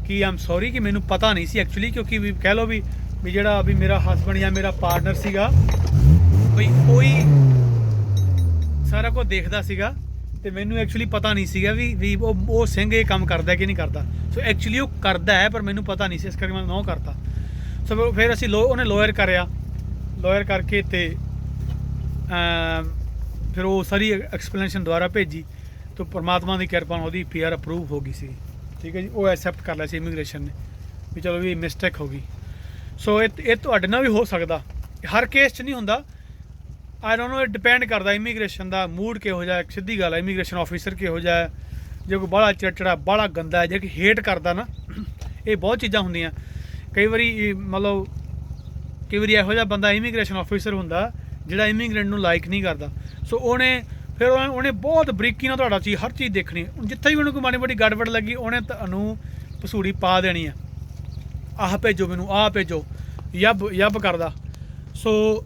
[SPEAKER 1] ਕਿ ਆਮ ਸੌਰੀ ਕਿ ਮੈਨੂੰ ਪਤਾ ਨਹੀਂ ਸੀ ਐਕਚੁਅਲੀ, ਕਿਉਂਕਿ ਵੀ ਕਹਿ ਲਓ ਵੀ ਜਿਹੜਾ ਵੀ ਮੇਰਾ ਹਸਬੈਂਡ ਜਾਂ ਮੇਰਾ ਪਾਰਟਨਰ ਸੀਗਾ ਬਈ ਉਹੀ ਸਾਰਾ ਕੁਝ ਦੇਖਦਾ ਸੀਗਾ ਤੇ ਮੈਨੂੰ ਐਕਚੁਅਲੀ ਪਤਾ ਨਹੀਂ ਸੀਗਾ ਵੀ ਉਹ ਸਿੰਘ ਇਹ ਕੰਮ ਕਰਦਾ ਕਿ ਨਹੀਂ ਕਰਦਾ। ਸੋ ਐਕਚੁਅਲੀ ਉਹ ਕਰਦਾ ਹੈ ਪਰ ਮੈਨੂੰ ਪਤਾ ਨਹੀਂ ਸੀ, ਇਸ ਕਰਕੇ ਮੈਂ ਨੋ ਕਰਤਾ। ਸੋ ਫਿਰ ਅਸੀਂ ਉਹਨੇ ਲਾਇਰ ਕਰਿਆ, ਲਾਇਰ ਕਰਕੇ ਤੇ ਫਿਰ ਉਹ ਸਾਰੀ ਐਕਸਪਲੇਨੇਸ਼ਨ ਦੁਬਾਰਾ ਭੇਜੀ ਤਾਂ ਪਰਮਾਤਮਾ ਦੀ ਕਿਰਪਾ ਨਾਲ ਉਹਦੀ ਪੀਆਰ ਅਪਰੂਵ ਹੋ ਗਈ ਸੀ, ਠੀਕ ਹੈ ਜੀ। ਉਹ ਐਕਸੈਪਟ ਕਰ ਲਿਆ ਸੀ ਇਮੀਗ੍ਰੇਸ਼ਨ ਨੇ ਵੀ ਚਲੋ ਵੀ ਮਿਸਟੇਕ ਹੋ ਗਈ। ਸੋ ਇਹ ਤੁਹਾਡੇ ਨਾਲ ਵੀ ਹੋ ਸਕਦਾ, ਹਰ ਕੇਸ 'ਚ ਨਹੀਂ ਹੁੰਦਾ। ਆਈ ਡੋਂਟ ਨੋ, ਇਹ ਡਿਪੈਂਡ ਕਰਦਾ ਇਮੀਗ੍ਰੇਸ਼ਨ ਦਾ ਮੂਡ ਕਿਹੋ ਜਿਹਾ, ਸਿੱਧੀ ਗੱਲ ਹੈ, ਇਮੀਗ੍ਰੇਸ਼ਨ ਆਫਿਸਰ ਕਿਹੋ ਜਿਹਾ। ਜੇ ਕੋਈ ਬਾਹਲਾ ਚਿੜਚਿੜਾ, ਬਾਹਲਾ ਗੰਦਾ ਹੈ, ਜੇ ਕਿ ਹੇਟ ਕਰਦਾ ਨਾ, ਇਹ ਬਹੁਤ ਚੀਜ਼ਾਂ ਹੁੰਦੀਆਂ। ਕਈ ਵਾਰੀ ਮਤਲਬ ਇਹੋ ਜਿਹਾ ਬੰਦਾ ਇਮੀਗ੍ਰੇਸ਼ਨ ਆਫਿਸਰ ਹੁੰਦਾ ਜਿਹੜਾ ਇਮੀਗ੍ਰੈਂਟ ਨੂੰ ਲਾਈਕ ਨਹੀਂ ਕਰਦਾ। ਸੋ ਉਹਨੇ ਬਹੁਤ ਬਰੀਕੀ ਨਾਲ ਤੁਹਾਡਾ ਹਰ ਚੀਜ਼ ਦੇਖਣੀ। ਜਿੱਥੇ ਵੀ ਉਹਨੂੰ ਕੋਈ ਮਾੜੀ ਮੋਟੀ ਗੜਬੜ ਲੱਗੀ, ਉਹਨੇ ਤੁਹਾਨੂੰ ਭਸੂੜੀ ਪਾ ਦੇਣੀ ਆ, ਆਹ ਭੇਜੋ ਮੈਨੂੰ, ਆਹ ਭੇਜੋ, ਯੱਬ ਕਰਦਾ। ਸੋ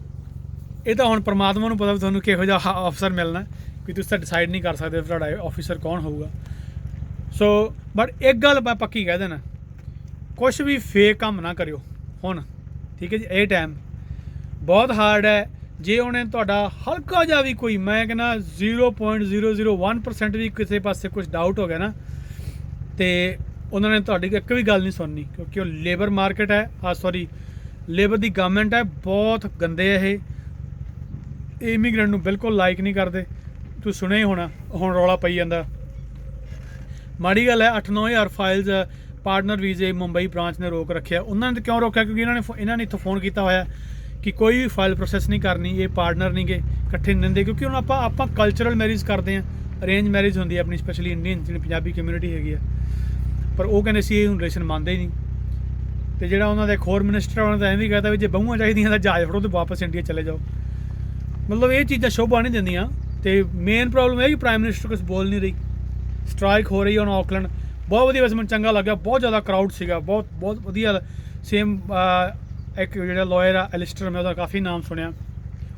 [SPEAKER 1] ਇਹ ਤਾਂ ਹੁਣ ਪਰਮਾਤਮਾ ਨੂੰ ਪਤਾ ਵੀ ਤੁਹਾਨੂੰ ਕਿਹੋ ਜਿਹਾ ਅਫਸਰ ਮਿਲਣਾ, ਕਿ ਤੁਸੀਂ ਤਾਂ ਡਿਸਾਈਡ ਨਹੀਂ ਕਰ ਸਕਦੇ ਤੁਹਾਡਾ ਆਫਿਸਰ ਕੌਣ ਹੋਊਗਾ। ਸੋ ਬਟ ਇੱਕ ਗੱਲ ਮੈਂ ਪੱਕੀ ਕਹਿ ਦੇਣਾ, ਕੁਛ ਵੀ ਫੇਕ ਕੰਮ ਨਾ ਕਰਿਓ ਹੁਣ, ਠੀਕ ਹੈ ਜੀ। ਇਹ ਟਾਈਮ ਬਹੁਤ ਹਾਰਡ ਹੈ। ਜੇ ਉਹਨੇ ਤੁਹਾਡਾ ਹਲਕਾ ਜਿਹਾ ਵੀ ਕੋਈ, ਮੈਂ ਕਹਿੰਦਾ 0.001% ਵੀ ਕਿਸੇ ਪਾਸੇ ਕੁਝ ਡਾਊਟ ਹੋ ਗਿਆ ਨਾ, ਤੇ ਉਹਨਾਂ ਨੇ ਤੁਹਾਡੀ ਇੱਕ ਵੀ ਗੱਲ ਨਹੀਂ ਸੁਣਨੀ, ਕਿਉਂਕਿ ਉਹ ਲੇਬਰ ਮਾਰਕੀਟ ਹੈ, ਲੇਬਰ ਦੀ ਗਵਰਨਮੈਂਟ ਹੈ, ਬਹੁਤ ਗੰਦੇ ਇਹ ਇਮੀਗ੍ਰੈਂਟ ਨੂੰ ਬਿਲਕੁਲ ਲਾਈਕ ਨਹੀਂ ਕਰਦੇ। ਤੁਸੀਂ ਸੁਣਿਆ ਹੀ ਹੋਣਾ, ਹੁਣ ਰੌਲਾ ਪਈ ਜਾਂਦਾ, ਮਾੜੀ ਗੱਲ ਹੈ। 8-9 ਹਜ਼ਾਰ ਫਾਈਲਸ ਪਾਰਟਨਰ ਵੀਜ਼ੇ ਮੁੰਬਈ ਬ੍ਰਾਂਚ ਨੇ ਰੋਕ ਰੱਖਿਆ। ਉਹਨਾਂ ਨੇ ਕਿਉਂ ਰੋਕਿਆ? ਕਿਉਂਕਿ ਇਹਨਾਂ ਨੇ ਇੱਥੋਂ ਫੋਨ ਕੀਤਾ ਹੋਇਆ ਕਿ ਕੋਈ ਵੀ ਫਾਈਲ ਪ੍ਰੋਸੈਸ ਨਹੀਂ ਕਰਨੀ, ਇਹ ਪਾਰਟਨਰ ਨਹੀਂ ਗੇ, ਇਕੱਠੇ ਨਹੀਂ ਦਿੰਦੇ। ਕਿਉਂਕਿ ਹੁਣ ਆਪਾਂ ਕਲਚਰਲ ਮੈਰਿਜ ਕਰਦੇ ਹਾਂ, ਅਰੇਂਜ ਮੈਰਿਜ ਹੁੰਦੀ ਹੈ ਆਪਣੀ, ਸਪੈਸ਼ਲੀ ਇੰਡੀਅਨ ਜਿਹੜੀ ਪੰਜਾਬੀ ਕਮਿਊਨਿਟੀ ਹੈਗੀ ਆ, ਪਰ ਉਹ ਕਹਿੰਦੇ ਸੀ ਇਹ ਹੁਣ ਰਿਲੇਸ਼ਨ ਮੰਨਦੇ ਹੀ ਨਹੀਂ। ਤੇ ਜਿਹੜਾ ਉਹਨਾਂ ਦਾ ਇੱਕ ਹੋਰ ਮਿਨਿਸਟਰ ਉਹਨਾਂ ਦਾ ਐਂ ਵੀ ਕਹਤਾ ਵੀ ਜੇ ਬਹੂਆਂ ਚਾਹੀਦੀਆਂ ਤਾਂ ਜਹਾਜ਼ ਫੜੋ ਤੇ ਵਾਪਸ ਇੰਡੀਆ ਚਲੇ ਜਾਓ। ਮਤਲਬ ਇਹ ਚੀਜ਼ਾਂ ਸ਼ੋਭਾ ਨਹੀਂ ਦਿੰਦੀਆਂ। ਤੇ ਮੇਨ ਪ੍ਰੋਬਲਮ ਇਹ ਕਿ ਪ੍ਰਾਈਮ ਮਿਨਿਸਟਰ ਕੁਛ ਬੋਲ ਨਹੀਂ ਰਹੀ, ਸਟ੍ਰਾਈਕ ਹੋ ਰਹੀ ਹੈ ਹੁਣ ਆਕਲੈਂਡ। ਬਹੁਤ ਵਧੀਆ, ਵੈਸੇ ਮੈਨੂੰ ਚੰਗਾ ਲੱਗਿਆ, ਬਹੁਤ ਜ਼ਿਆਦਾ ਕਰਾਊਡ ਸੀਗਾ, ਬਹੁਤ ਵਧੀਆ। ਸੇਮ ਇੱਕ ਜਿਹੜਾ ਲਾਇਰ ਆ ਐਲਿਸਟਰ, ਮੈਂ ਉਹਦਾ ਕਾਫੀ ਨਾਮ ਸੁਣਿਆ,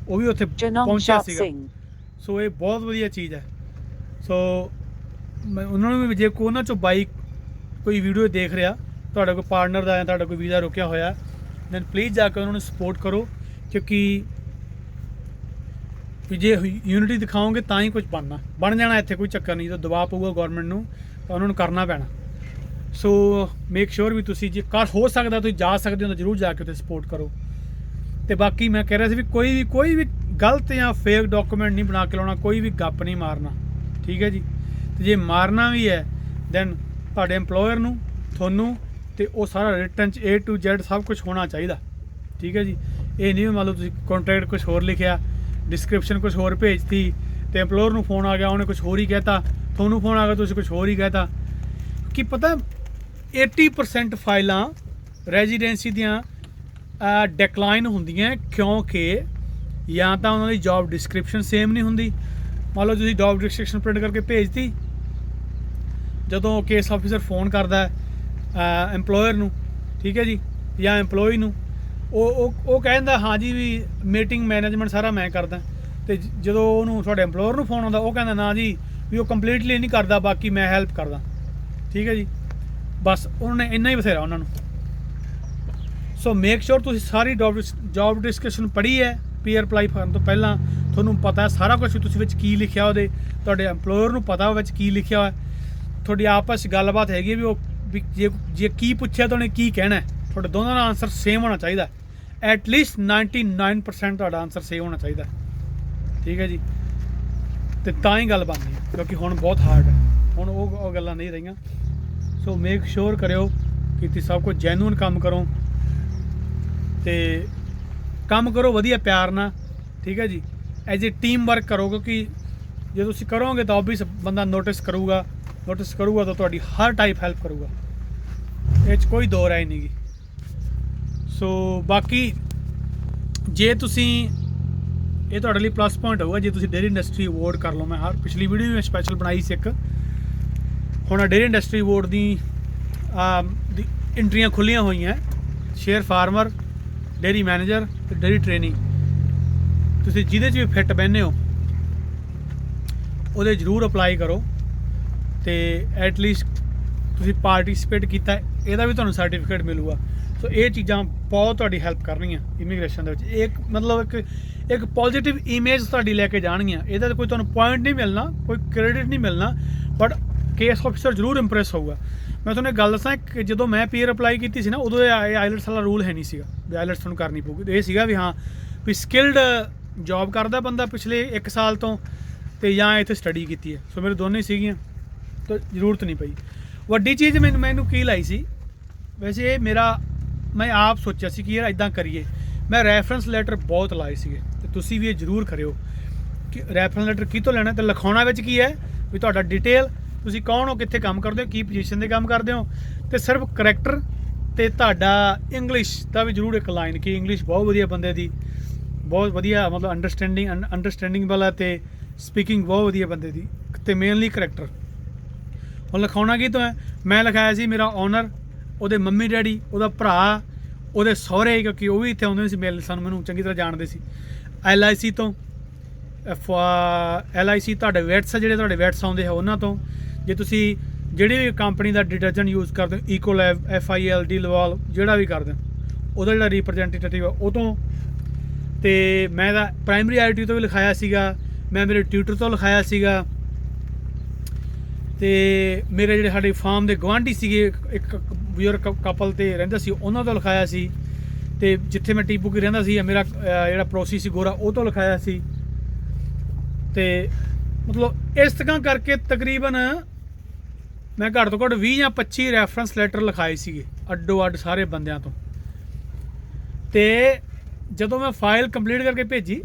[SPEAKER 1] ਉਹ ਵੀ ਉੱਥੇ ਪਹੁੰਚਿਆ ਸੀਗਾ। ਸੋ ਇਹ ਬਹੁਤ ਵਧੀਆ ਚੀਜ਼ ਹੈ। ਸੋ ਮੈਂ ਉਹਨਾਂ ਨੂੰ ਵੀ, ਜੇ ਕੋਈ ਉਹਨਾਂ 'ਚੋਂ ਬਾਈਕ ਕੋਈ ਵੀਡੀਓ ਦੇਖ ਰਿਹਾ, ਤੁਹਾਡਾ ਕੋਈ ਪਾਰਟਨਰ ਦਾ ਜਾਂ ਤੁਹਾਡਾ ਕੋਈ ਵੀਜ਼ਾ ਰੁਕਿਆ ਹੋਇਆ, ਦੈਨ ਪਲੀਜ਼ ਜਾ ਕੇ ਉਹਨਾਂ ਨੂੰ ਸਪੋਰਟ ਕਰੋ, ਕਿਉਂਕਿ ਵੀ ਜੇ ਯੂਨਿਟੀ ਦਿਖਾਓਗੇ ਤਾਂ ਹੀ ਕੁਝ ਬਣ ਜਾਣਾ। ਇੱਥੇ ਕੋਈ ਚੱਕਰ ਨਹੀਂ, ਜਦੋਂ ਦਬਾਅ ਪਊਗਾ ਗੌਰਮੈਂਟ ਨੂੰ ਤਾਂ ਉਹਨਾਂ ਨੂੰ ਕਰਨਾ ਪੈਣਾ। ਸੋ ਮੇਕ ਸ਼ੋਰ ਵੀ ਤੁਸੀਂ ਜੇ ਹੋ ਸਕਦਾ ਤੁਸੀਂ ਜਾ ਸਕਦੇ ਹੋ ਤਾਂ ਜ਼ਰੂਰ ਜਾ ਕੇ ਉੱਥੇ ਸਪੋਰਟ ਕਰੋ। ਤੇ ਬਾਕੀ ਮੈਂ ਕਹਿ ਰਿਹਾ ਸੀ ਵੀ ਕੋਈ ਵੀ ਗਲਤ ਜਾਂ ਫੇਕ ਡਾਕੂਮੈਂਟ ਨਹੀਂ ਬਣਾ ਕੇ ਲਾਉਣਾ, ਕੋਈ ਵੀ ਗੱਪ ਨਹੀਂ ਮਾਰਨਾ, ਠੀਕ ਹੈ ਜੀ। ਤੇ ਜੇ ਮਾਰਨਾ ਵੀ ਹੈ ਦੈਨ ਤੁਹਾਡੇ EMPLOYER ਨੂੰ, ਤੁਹਾਨੂੰ, ਤੇ ਉਹ ਸਾਰਾ ਰਿਟਨ 'ਚ A to Z ਸਭ ਕੁਝ ਹੋਣਾ ਚਾਹੀਦਾ, ਠੀਕ ਹੈ ਜੀ। ਇਹ ਨਹੀਂ ਮੰਨ ਲਓ ਤੁਸੀਂ ਕੰਟਰੈਕਟ ਕੁਝ ਹੋਰ ਲਿਖਿਆ, ਡਿਸਕ੍ਰਿਪਸ਼ਨ ਕੁਝ ਹੋਰ ਭੇਜਤੀ, ਤੇ EMPLOYER ਨੂੰ ਫੋਨ ਆ ਗਿਆ, ਉਹਨੇ ਕੁਝ ਹੋਰ ਹੀ ਕਹਿਤਾ, ਤੁਹਾਨੂੰ ਫੋਨ ਆ ਗਿਆ, ਤੁਸੀਂ ਕੁਝ ਹੋਰ ਹੀ ਕਹਿਤਾ। ਕਿ ਪਤਾ 80% ਫਾਈਲਾਂ ਰੈਜ਼ੀਡੈਂਸੀ ਦੀਆਂ ਡਿਕਲਾਈਨ ਹੁੰਦੀਆਂ, ਕਿਉਂਕਿ ਜਾਂ ਤਾਂ ਉਹਨਾਂ ਦੀ ਜੌਬ ਡਿਸਕ੍ਰਿਪਸ਼ਨ ਸੇਮ ਨਹੀਂ ਹੁੰਦੀ। ਮੰਨ ਲਓ ਤੁਸੀਂ ਜੌਬ ਡਿਸਕ੍ਰਿਪਸ਼ਨ ਪ੍ਰਿੰਟ ਕਰਕੇ ਭੇਜਤੀ, ਜਦੋਂ ਕੇਸ ਆਫਿਸਰ ਫੋਨ ਕਰਦਾ EMPLOYER ਨੂੰ, ਠੀਕ ਹੈ ਜੀ, ਜਾਂ EMPLOYE ਨੂੰ, ਉਹ ਕਹਿੰਦਾ ਹਾਂ ਜੀ ਵੀ ਮੀਟਿੰਗ ਮੈਨੇਜਮੈਂਟ ਸਾਰਾ ਮੈਂ ਕਰਦਾ। ਤੇ ਜਦੋਂ ਉਹਨੂੰ ਤੁਹਾਡੇ EMPLOYER ਨੂੰ ਫੋਨ ਆਉਂਦਾ, ਉਹ ਕਹਿੰਦਾ ਨਾ ਜੀ ਵੀ ਉਹ ਕੰਪਲੀਟਲੀ ਨਹੀਂ ਕਰਦਾ, ਬਾਕੀ ਮੈਂ ਹੈਲਪ ਕਰਦਾ, ਠੀਕ ਹੈ ਜੀ। ਬਸ ਉਹਨਾਂ ਨੇ ਇੰਨਾ ਹੀ ਬਥੇਰਾ ਉਹਨਾਂ ਨੂੰ। ਸੋ ਮੇਕ ਸ਼ੋਰ ਤੁਸੀਂ ਸਾਰੀ ਜੌਬ ਡਿਸਕ੍ਰਿਪਸ਼ਨ ਪੜ੍ਹੀ ਹੈ PR ਅਪਲਾਈ ਕਰਨ ਤੋਂ ਪਹਿਲਾਂ, ਤੁਹਾਨੂੰ ਪਤਾ ਸਾਰਾ ਕੁਝ ਵੀ ਤੁਸੀਂ ਵਿੱਚ ਕੀ ਲਿਖਿਆ, ਉਹਦੇ ਤੁਹਾਡੇ EMPLOYER ਨੂੰ ਪਤਾ ਵਿੱਚ ਕੀ ਲਿਖਿਆ ਹੋਇਆ, ਤੁਹਾਡੀ ਆਪਸ 'ਚ ਗੱਲਬਾਤ ਹੈਗੀ ਵੀ ਉਹ ਵੀ ਜੇ ਕੀ ਪੁੱਛਿਆ ਤਾਂ ਉਹਨੇ ਕੀ ਕਹਿਣਾ, ਤੁਹਾਡੇ ਦੋਨਾਂ ਦਾ ਆਨਸਰ ਸੇਮ ਹੋਣਾ ਚਾਹੀਦਾ। ਐਟਲੀਸਟ 99% ਤੁਹਾਡਾ ਆਨਸਰ ਸੇਮ ਹੋਣਾ ਚਾਹੀਦਾ, ਠੀਕ ਹੈ ਜੀ। ਤੇ ਤਾਂ ਹੀ ਗੱਲ ਬਣਦੀ ਹੈ, ਕਿਉਂਕਿ ਹੁਣ ਬਹੁਤ ਹਾਰਡ ਹੈ, ਹੁਣ ਉਹ ਗੱਲਾਂ ਨਹੀਂ ਰਹੀਆਂ। ਸੋ ਮੇਕ ਸ਼ੋਰ ਕਰਿਓ ਕਿ ਤੁਸੀਂ ਸਭ ਕੁਝ ਜੈਨੂਅਨ ਕੰਮ ਕਰੋ, ਤੇ ਕੰਮ ਕਰੋ ਵਧੀਆ ਪਿਆਰ ਨਾਲ, ਠੀਕ ਹੈ ਜੀ। ਐਜ਼ ਏ ਟੀਮ ਵਰਕ ਕਰੋ, ਕਿਉਂਕਿ ਜੇ ਤੁਸੀਂ ਕਰੋਗੇ ਤਾਂ ਓਬਵੀਅਸ ਬੰਦਾ ਨੋਟਿਸ ਕਰੂਗਾ ਤਾਂ ਤੁਹਾਡੀ ਹਰ ਟਾਈਪ ਹੈਲਪ ਕਰੂਗਾ, ਇਹ 'ਚ ਕੋਈ ਦੋ ਰਾਏ ਨਹੀਂ ਗੀ। ਸੋ ਬਾਕੀ ਜੇ ਤੁਸੀਂ, ਇਹ ਤੁਹਾਡੇ ਲਈ ਪਲੱਸ ਪੁਆਇੰਟ ਹੋਊਗਾ ਜੇ ਤੁਸੀਂ ਡੇਅਰੀ ਇੰਡਸਟਰੀ ਅਵਾਰਡ ਕਰ ਲਓ। ਮੈਂ ਹਰ ਪਿਛਲੀ ਵੀਡੀਓ ਵੀ ਮੈਂ ਸਪੈਸ਼ਲ ਬਣਾਈ ਸੀ ਇੱਕ, ਹੁਣ ਡੇਅਰੀ ਇੰਡਸਟਰੀ ਅਵਾਰਡ ਦੀ ਐਂਟਰੀਆਂ ਖੁੱਲ੍ਹੀਆਂ ਹੋਈਆਂ, ਸ਼ੇਅਰ ਫਾਰਮਰ, ਡੇਅਰੀ ਮੈਨੇਜਰ ਤੇ ਡੇਅਰੀ ਟ੍ਰੇਨਿੰਗ। ਤੁਸੀਂ ਜਿਹਦੇ 'ਚ ਵੀ ਫਿੱਟ ਬਹਿੰਦੇ ਹੋ ਉਹਦੇ ਜ਼ਰੂਰ ਅਪਲਾਈ ਕਰੋ, ਤੇ ਐਟਲੀਸਟ ਤੁਸੀਂ ਪਾਰਟੀਸਪੇਟ ਕੀਤਾ, ਇਹਦਾ ਵੀ ਤੁਹਾਨੂੰ ਸਰਟੀਫਿਕੇਟ ਮਿਲੂਗਾ। ਸੋ ਇਹ ਚੀਜ਼ਾਂ ਬਹੁਤ ਤੁਹਾਡੀ ਹੈਲਪ ਕਰਨਗੀਆਂ ਇਮੀਗ੍ਰੇਸ਼ਨ ਦੇ ਵਿੱਚ। ਇੱਕ ਮਤਲਬ ਇੱਕ ਪੋਜ਼ੀਟਿਵ ਇਮੇਜ ਤੁਹਾਡੀ ਲੈ ਕੇ ਜਾਣਗੀਆਂ। ਇਹਦਾ ਕੋਈ ਤੁਹਾਨੂੰ ਪੁਆਇੰਟ ਨਹੀਂ ਮਿਲਣਾ, ਕੋਈ ਕ੍ਰੈਡਿਟ ਨਹੀਂ ਮਿਲਣਾ, ਬਟ ਕੇਸ ਆਫਿਸਰ ਜ਼ਰੂਰ ਇੰਪ੍ਰੈਸ ਹੋਊਗਾ। ਮੈਂ ਤੁਹਾਨੂੰ ਇੱਕ ਗੱਲ ਦੱਸਾਂ ਕਿ ਜਦੋਂ ਮੈਂ PR ਅਪਲਾਈ ਕੀਤੀ ਸੀ ਨਾ, ਉਦੋਂ ਇਹ ਆਈਲੈਟਸ ਵਾਲਾ ਰੂਲ ਹੈ ਨਹੀਂ ਸੀਗਾ ਵੀ ਆਈਲੈਟਸ ਤੁਹਾਨੂੰ ਕਰਨੀ ਪਊਗੀ। ਇਹ ਸੀਗਾ ਵੀ ਹਾਂ ਵੀ ਸਕਿਲਡ ਜੌਬ ਕਰਦਾ ਬੰਦਾ ਪਿਛਲੇ 1 ਸਾਲ ਤੋਂ, ਤੇ ਜਾਂ ਇੱਥੇ ਸਟੱਡੀ ਕੀਤੀ ਹੈ। ਸੋ ਮੇਰੇ ਦੋਨੇ ਸੀਗੀਆਂ, ਤਾਂ ਜ਼ਰੂਰਤ ਨਹੀਂ ਪਈ। ਵੱਡੀ ਚੀਜ਼ ਮੈਨੂੰ ਕੀ ਲਾਈ ਸੀ, ਵੈਸੇ ਇਹ ਮੈਂ ਆਪ ਸੋਚਿਆ ਸੀ ਕਿ ਯਾਰ ਇੱਦਾਂ ਕਰੀਏ। ਮੈਂ ਰੈਫਰੈਂਸ ਲੈਟਰ ਬਹੁਤ ਲਾਏ ਸੀਗੇ, ਤੇ ਤੁਸੀਂ ਵੀ ਇਹ ਜ਼ਰੂਰ ਕਰਿਓ ਕਿ ਰੈਫਰੈਂਸ ਲੈਟਰ ਕਿਤੋਂ ਲੈਣਾ, ਤੇ ਲਿਖਾਉਣਾ ਵਿੱਚ ਕੀ ਹੈ ਵੀ ਤੁਹਾਡਾ ਡਿਟੇਲ, ਤੁਸੀਂ ਕੌਣ ਹੋ, ਕਿੱਥੇ ਕੰਮ ਕਰਦੇ ਹੋ, ਕੀ ਪੋਜੀਸ਼ਨ 'ਤੇ ਕੰਮ ਕਰਦੇ ਹੋ, ਤੇ ਸਿਰਫ ਕਰੈਕਟਰ ਤੇ ਤੁਹਾਡਾ ਇੰਗਲਿਸ਼ ਦਾ ਵੀ ਜ਼ਰੂਰ ਇੱਕ ਲਾਈਨ ਕਿ ਇੰਗਲਿਸ਼ ਬਹੁਤ ਵਧੀਆ ਬੰਦੇ ਦੀ, ਬਹੁਤ ਵਧੀਆ ਮਤਲਬ ਅੰਡਰਸਟੈਂਡਿੰਗ ਵਾਲਾ, ਤੇ ਸਪੀਕਿੰਗ ਬਹੁਤ ਵਧੀਆ ਬੰਦੇ ਦੀ, ਤੇ ਮੇਨਲੀ ਕਰੈਕਟਰ। ਹੁਣ ਲਿਖਾਉਣਾ ਕੀ ਤੋਂ ਹੈ, ਮੈਂ ਲਿਖਾਇਆ ਸੀ ਮੇਰਾ ਓਨਰ, ਉਹਦੇ ਮੰਮੀ ਡੈਡੀ, ਉਹਦਾ ਭਰਾ, ਉਹਦੇ ਸਹੁਰੇ, ਕਿਉਂਕਿ ਉਹ ਵੀ ਇੱਥੇ ਆਉਂਦੇ ਸੀ ਮਿਲਣ, ਮੈਨੂੰ ਚੰਗੀ ਤਰ੍ਹਾਂ ਜਾਣਦੇ ਸੀ। LIC ਤੋਂ, LIC ਤੁਹਾਡੇ ਵੈਟਸ ਜਿਹੜੇ ਤੁਹਾਡੇ ਵੈਟਸ ਆਉਂਦੇ ਆ ਉਹਨਾਂ ਤੋਂ। ਜੇ ਤੁਸੀਂ ਜਿਹੜੀ ਵੀ ਕੰਪਨੀ ਦਾ ਡਿਟਰਜੈਂਟ ਯੂਜ਼ ਕਰਦੇ ਹੋ, ਈਕੋਲੈਬ, FILD, ਲਵਾਲ, ਜਿਹੜਾ ਵੀ ਕਰਦੇ ਹੋ, ਉਹਦਾ ਜਿਹੜਾ ਰਿਪਰਜੈਂਟੇਟਿਵ ਆ ਉਹ ਤੋਂ। ਤੇ ਮੈਂ ਤਾਂ ਪ੍ਰਾਇਮਰੀ IIT ਤੋਂ ਵੀ ਲਿਖਾਇਆ ਸੀਗਾ, ਮੈਂ ਮੇਰੇ ਟਿਊਟਰ ਤੋਂ ਲਿਖਾਇਆ ਸੀਗਾ, ਤੇ ਮੇਰੇ ਜਿਹੜੇ ਸਾਡੇ ਫਾਰਮ ਦੇ ਗੁਆਂਢੀ ਸੀਗੇ, ਇੱਕ ਬਜ਼ੁਰਗ ਕਪਲ ਤੇ ਰਹਿੰਦਾ ਸੀ, ਉਹਨਾਂ ਤੋਂ ਲਿਖਾਇਆ ਸੀ। ਤੇ ਜਿੱਥੇ ਮੈਂ ਟੀਪੂ ਕੀ ਰਹਿੰਦਾ ਸੀ, ਮੇਰਾ ਜਿਹੜਾ ਪੜੋਸੀ ਸੀ ਗੋਰਾ, ਉਹ ਤੋਂ ਲਿਖਾਇਆ ਸੀ। ਤੇ ਮਤਲਬ ਇਸ ਤਰ੍ਹਾਂ ਕਰਕੇ ਤਕਰੀਬਨ ਮੈਂ ਘੱਟ ਤੋਂ ਘੱਟ 20 ਜਾਂ 25 ਰੈਫਰੈਂਸ ਲੈਟਰ ਲਿਖਾਏ ਸੀਗੇ ਅੱਡੋ ਅੱਡ ਸਾਰੇ ਬੰਦਿਆਂ ਤੋਂ। ਤੇ ਜਦੋਂ ਮੈਂ ਫਾਈਲ ਕੰਪਲੀਟ ਕਰਕੇ ਭੇਜੀ,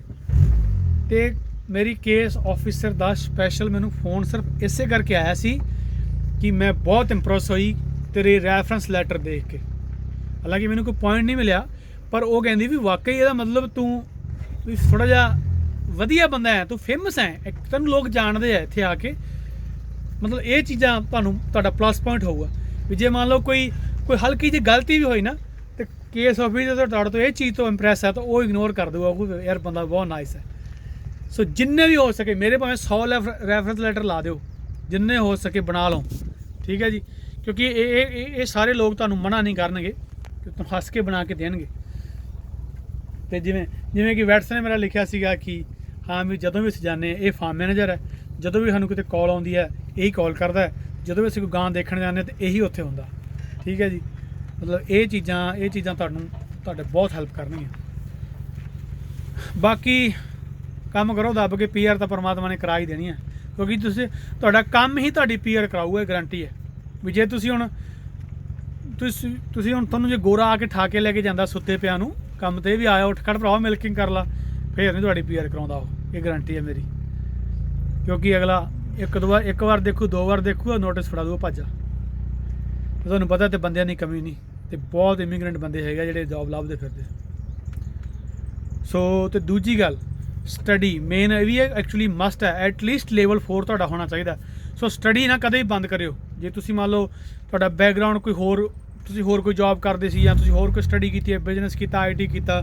[SPEAKER 1] ਤੇ ਮੇਰੀ ਕੇਸ ਆਫਿਸਰ ਦਾ ਸਪੈਸ਼ਲ ਮੈਨੂੰ ਫੋਨ ਸਿਰਫ ਇਸੇ ਕਰਕੇ ਆਇਆ ਸੀ ਕਿ ਮੈਂ ਬਹੁਤ ਇੰਪ੍ਰੈਸ ਹੋਈ ਤੇਰੇ ਰੈਫਰੈਂਸ ਲੈਟਰ ਦੇਖ ਕੇ। ਹਾਲਾਂਕਿ ਮੈਨੂੰ ਕੋਈ ਪੁਆਇੰਟ ਨਹੀਂ ਮਿਲਿਆ, ਪਰ ਉਹ ਕਹਿੰਦੀ ਵੀ ਵਾਕਈ ਇਹਦਾ ਮਤਲਬ ਤੂੰ ਥੋੜਾ ਜਿਹਾ ਵਧੀਆ ਬੰਦਾ ਹੈ, ਤੂੰ ਫੇਮਸ ਹੈ, ਇੱਕ ਤੈਨੂੰ ਲੋਕ ਜਾਣਦੇ ਆ ਇੱਥੇ ਆ ਕੇ। ਮਤਲਬ ਇਹ ਚੀਜ਼ਾਂ ਤੁਹਾਡਾ ਪਲੱਸ ਪੁਆਇੰਟ ਹੋਊਗਾ ਵੀ ਜੇ ਮੰਨ ਲਓ ਕੋਈ ਹਲਕੀ ਜਿਹੀ ਗਲਤੀ ਵੀ ਹੋਈ ਨਾ, ਤੇ ਕੇਸ ਆਫਿਸਰ ਤੁਹਾਡੇ ਤੋਂ ਇਹ ਚੀਜ਼ ਤੋਂ ਇੰਪ੍ਰੈਸ ਹੈ ਤਾਂ ਉਹ ਇਗਨੋਰ ਕਰ ਦੂਗਾ, ਉਹ ਯਾਰ ਬੰਦਾ ਬਹੁਤ ਨਾਈਸ ਹੈ। ਸੋ ਜਿੰਨੇ ਵੀ ਹੋ ਸਕੇ ਮੇਰੇ ਭਾਵੇਂ 100 ਰੈਫਰੈਂਸ ਲੈਟਰ ਲਾ ਦਿਓ, ਜਿੰਨੇ ਹੋ ਸਕੇ ਬਣਾ ਲਓ, ਠੀਕ ਹੈ ਜੀ। ਕਿਉਂਕਿ ਇਹ ਸਾਰੇ ਲੋਕ ਤੁਹਾਨੂੰ ਮਨਾ ਨਹੀਂ ਕਰਨਗੇ, ਕਿ ਤੁਹਾਨੂੰ ਹੱਸ ਕੇ ਬਣਾ ਕੇ ਦੇਣਗੇ। ਤੇ ਜਿਵੇਂ ਕਿ ਵੈਟਸ ਨੇ ਮੇਰਾ ਲਿਖਿਆ ਸੀਗਾ ਕਿ ਹਾਂ ਵੀ ਜਦੋਂ ਵੀ ਅਸੀਂ ਜਾਂਦੇ ਇਹ ਫਾਰਮ ਮੈਨੇਜਰ ਹੈ, ਜਦੋਂ ਵੀ ਸਾਨੂੰ ਕਿਤੇ ਕਾਲ ਆਉਂਦੀ ਹੈ ਇਹੀ ਕਾਲ ਕਰਦਾ ਹੈ, ਜਦੋਂ ਵੀ ਅਸੀਂ ਕੋਈ ਗਾਂ ਦੇਖਣ ਜਾਂਦੇ ਤਾਂ ਇਹੀ ਉੱਥੇ ਹੁੰਦਾ, ਠੀਕ ਹੈ ਜੀ। ਮਤਲਬ ਇਹ ਚੀਜ਼ਾਂ ਤੁਹਾਡੇ ਬਹੁਤ ਹੈਲਪ ਕਰਨਗੀਆਂ। ਬਾਕੀ ਕੰਮ ਕਰੋ ਦੱਬ ਕੇ, PR ਤਾਂ ਪਰਮਾਤਮਾ ਨੇ ਕਰਾ ਹੀ ਦੇਣੀ ਹੈ, ਕਿਉਂਕਿ ਤੁਹਾਡਾ ਕੰਮ ਹੀ ਤੁਹਾਡੀ PR ਕਰਾਊਗਾ, ਇਹ ਗਰੰਟੀ ਹੈ। ਵੀ ਜੇ ਤੁਸੀਂ ਹੁਣ ਤੁਹਾਨੂੰ ਜੇ ਗੋਰਾ ਆ ਕੇ ਠਾ ਕੇ ਲੈ ਕੇ ਜਾਂਦਾ ਸੁੱਤੇ ਪਿਆ ਨੂੰ ਕੰਮ ਤੇ ਵੀ ਆਇਆ, ਉੱਠ ਖੜ ਭਰਾਵਾ ਮਿਲਕਿੰਗ ਕਰ ਲਾ, ਫੇਰ ਨਹੀਂ ਤੁਹਾਡੀ PR ਕਰਾਉਂਦਾ ਉਹ, ਇਹ ਗਰੰਟੀ ਹੈ ਮੇਰੀ। ਕਿਉਂਕਿ ਅਗਲਾ ਇੱਕ ਵਾਰ ਦੇਖੂ, 2 ਵਾਰ ਦੇਖੂਗਾ, ਨੋਟਿਸ ਫੜਾ ਦੂਗਾ, ਭੱਜਾ। ਤੁਹਾਨੂੰ ਪਤਾ ਤੇ ਬੰਦਿਆਂ ਦੀ ਕਮੀ ਨਹੀਂ, ਤੇ ਬਹੁਤ ਇਮੀਗ੍ਰੈਂਟ ਬੰਦੇ ਹੈਗੇ ਜਿਹੜੇ ਜੌਬ ਲੱਭਦੇ ਫਿਰਦੇ। ਸੋ ਤੇ ਦੂਜੀ ਗੱਲ ਸਟੱਡੀ ਮੇਨ ਇਹ ਵੀ ਹੈ, ਐਕਚੁਅਲੀ ਮਸਟ ਹੈ, ਐਟਲੀਸਟ ਲੈਵਲ 4 ਤੁਹਾਡਾ ਹੋਣਾ ਚਾਹੀਦਾ। ਸੋ ਸਟੱਡੀ ਨਾ ਕਦੇ ਵੀ ਬੰਦ ਕਰਿਓ। ਜੇ ਤੁਸੀਂ ਮੰਨ ਲਓ ਤੁਹਾਡਾ ਬੈਕਗਰਾਊਂਡ ਤੁਸੀਂ ਹੋਰ ਕੋਈ ਜੌਬ ਕਰਦੇ ਸੀ, ਜਾਂ ਤੁਸੀਂ ਹੋਰ ਕੋਈ ਸਟੱਡੀ ਕੀਤੀ ਹੈ, ਬਿਜ਼ਨਸ ਕੀਤਾ, IT ਕੀਤਾ,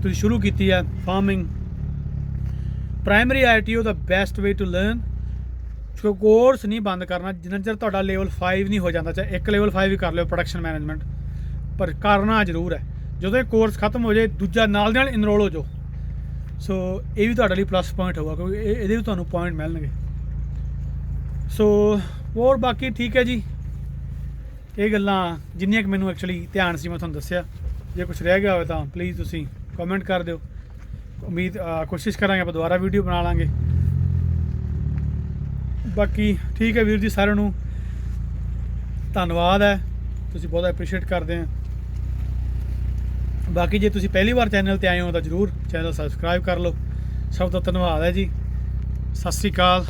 [SPEAKER 1] ਤੁਸੀਂ ਸ਼ੁਰੂ ਕੀਤੀ ਹੈ ਫਾਰਮਿੰਗ, ਪ੍ਰਾਇਮਰੀ ITO ਦਾ best way to learn. So course ਨਹੀਂ ਬੰਦ ਕਰਨਾ ਜਿੰਨਾ ਚਿਰ ਤੁਹਾਡਾ ਲੈਵਲ 5 ਨਹੀਂ ਹੋ ਜਾਂਦਾ। ਚਾਹੇ ਇੱਕ ਲੈਵਲ 5 ਵੀ ਕਰ ਲਿਓ ਪ੍ਰੋਡਕਸ਼ਨ ਮੈਨੇਜਮੈਂਟ, ਪਰ ਕਰਨਾ ਜ਼ਰੂਰ ਹੈ। ਜਦੋਂ ਇਹ ਕੋਰਸ ਖਤਮ ਹੋ ਜਾਏ ਦੂਜਾ ਨਾਲ ਦੀ ਨਾਲ ਇਨਰੋਲ ਹੋ ਜਾਓ। ਸੋ ਇਹ ਵੀ ਤੁਹਾਡੇ ਲਈ ਪਲੱਸ ਪੁਆਇੰਟ ਹੋਊਗਾ, ਕਿਉਂਕਿ ਇਹਦੇ ਵੀ ਤੁਹਾਨੂੰ ਪੁਆਇੰਟ ਮਿਲਣਗੇ। ਸੋ ਹੋਰ ਬਾਕੀ ਠੀਕ ਹੈ ਜੀ। ਇਹ ਗੱਲਾਂ ਜਿੰਨੀਆਂ ਕਿ ਮੈਨੂੰ ਐਕਚੁਅਲੀ ਧਿਆਨ ਸੀ ਮੈਂ ਤੁਹਾਨੂੰ ਦੱਸਿਆ। ਜੇ ਕੁਝ ਰਹਿ ਗਿਆ ਹੋਵੇ ਤਾਂ ਪਲੀਜ਼ ਤੁਸੀਂ ਕਮੈਂਟ ਕਰ ਦਿਓ। ਕੋਸ਼ਿਸ਼ ਕਰਾਂਗੇ ਆਪਾਂ ਦੁਬਾਰਾ ਵੀਡੀਓ ਬਣਾ ਲਾਂਗੇ। ਬਾਕੀ ਠੀਕ ਹੈ ਵੀਰ ਜੀ, ਸਾਰਿਆਂ ਨੂੰ ਧੰਨਵਾਦ ਹੈ, ਤੁਸੀਂ ਬਹੁਤ ਐਪਰੀਸ਼ੀਏਟ ਕਰਦੇ ਆ। ਬਾਕੀ ਜੇ ਤੁਸੀਂ ਪਹਿਲੀ ਵਾਰ ਚੈਨਲ ਤੇ ਆਏ ਹੋ ਤਾਂ ਜ਼ਰੂਰ ਚੈਨਲ ਸਬਸਕ੍ਰਾਈਬ ਕਰ ਲਓ। ਸਭ ਦਾ ਧੰਨਵਾਦ ਹੈ ਜੀ। ਸਤਿ ਸ਼੍ਰੀ ਅਕਾਲ।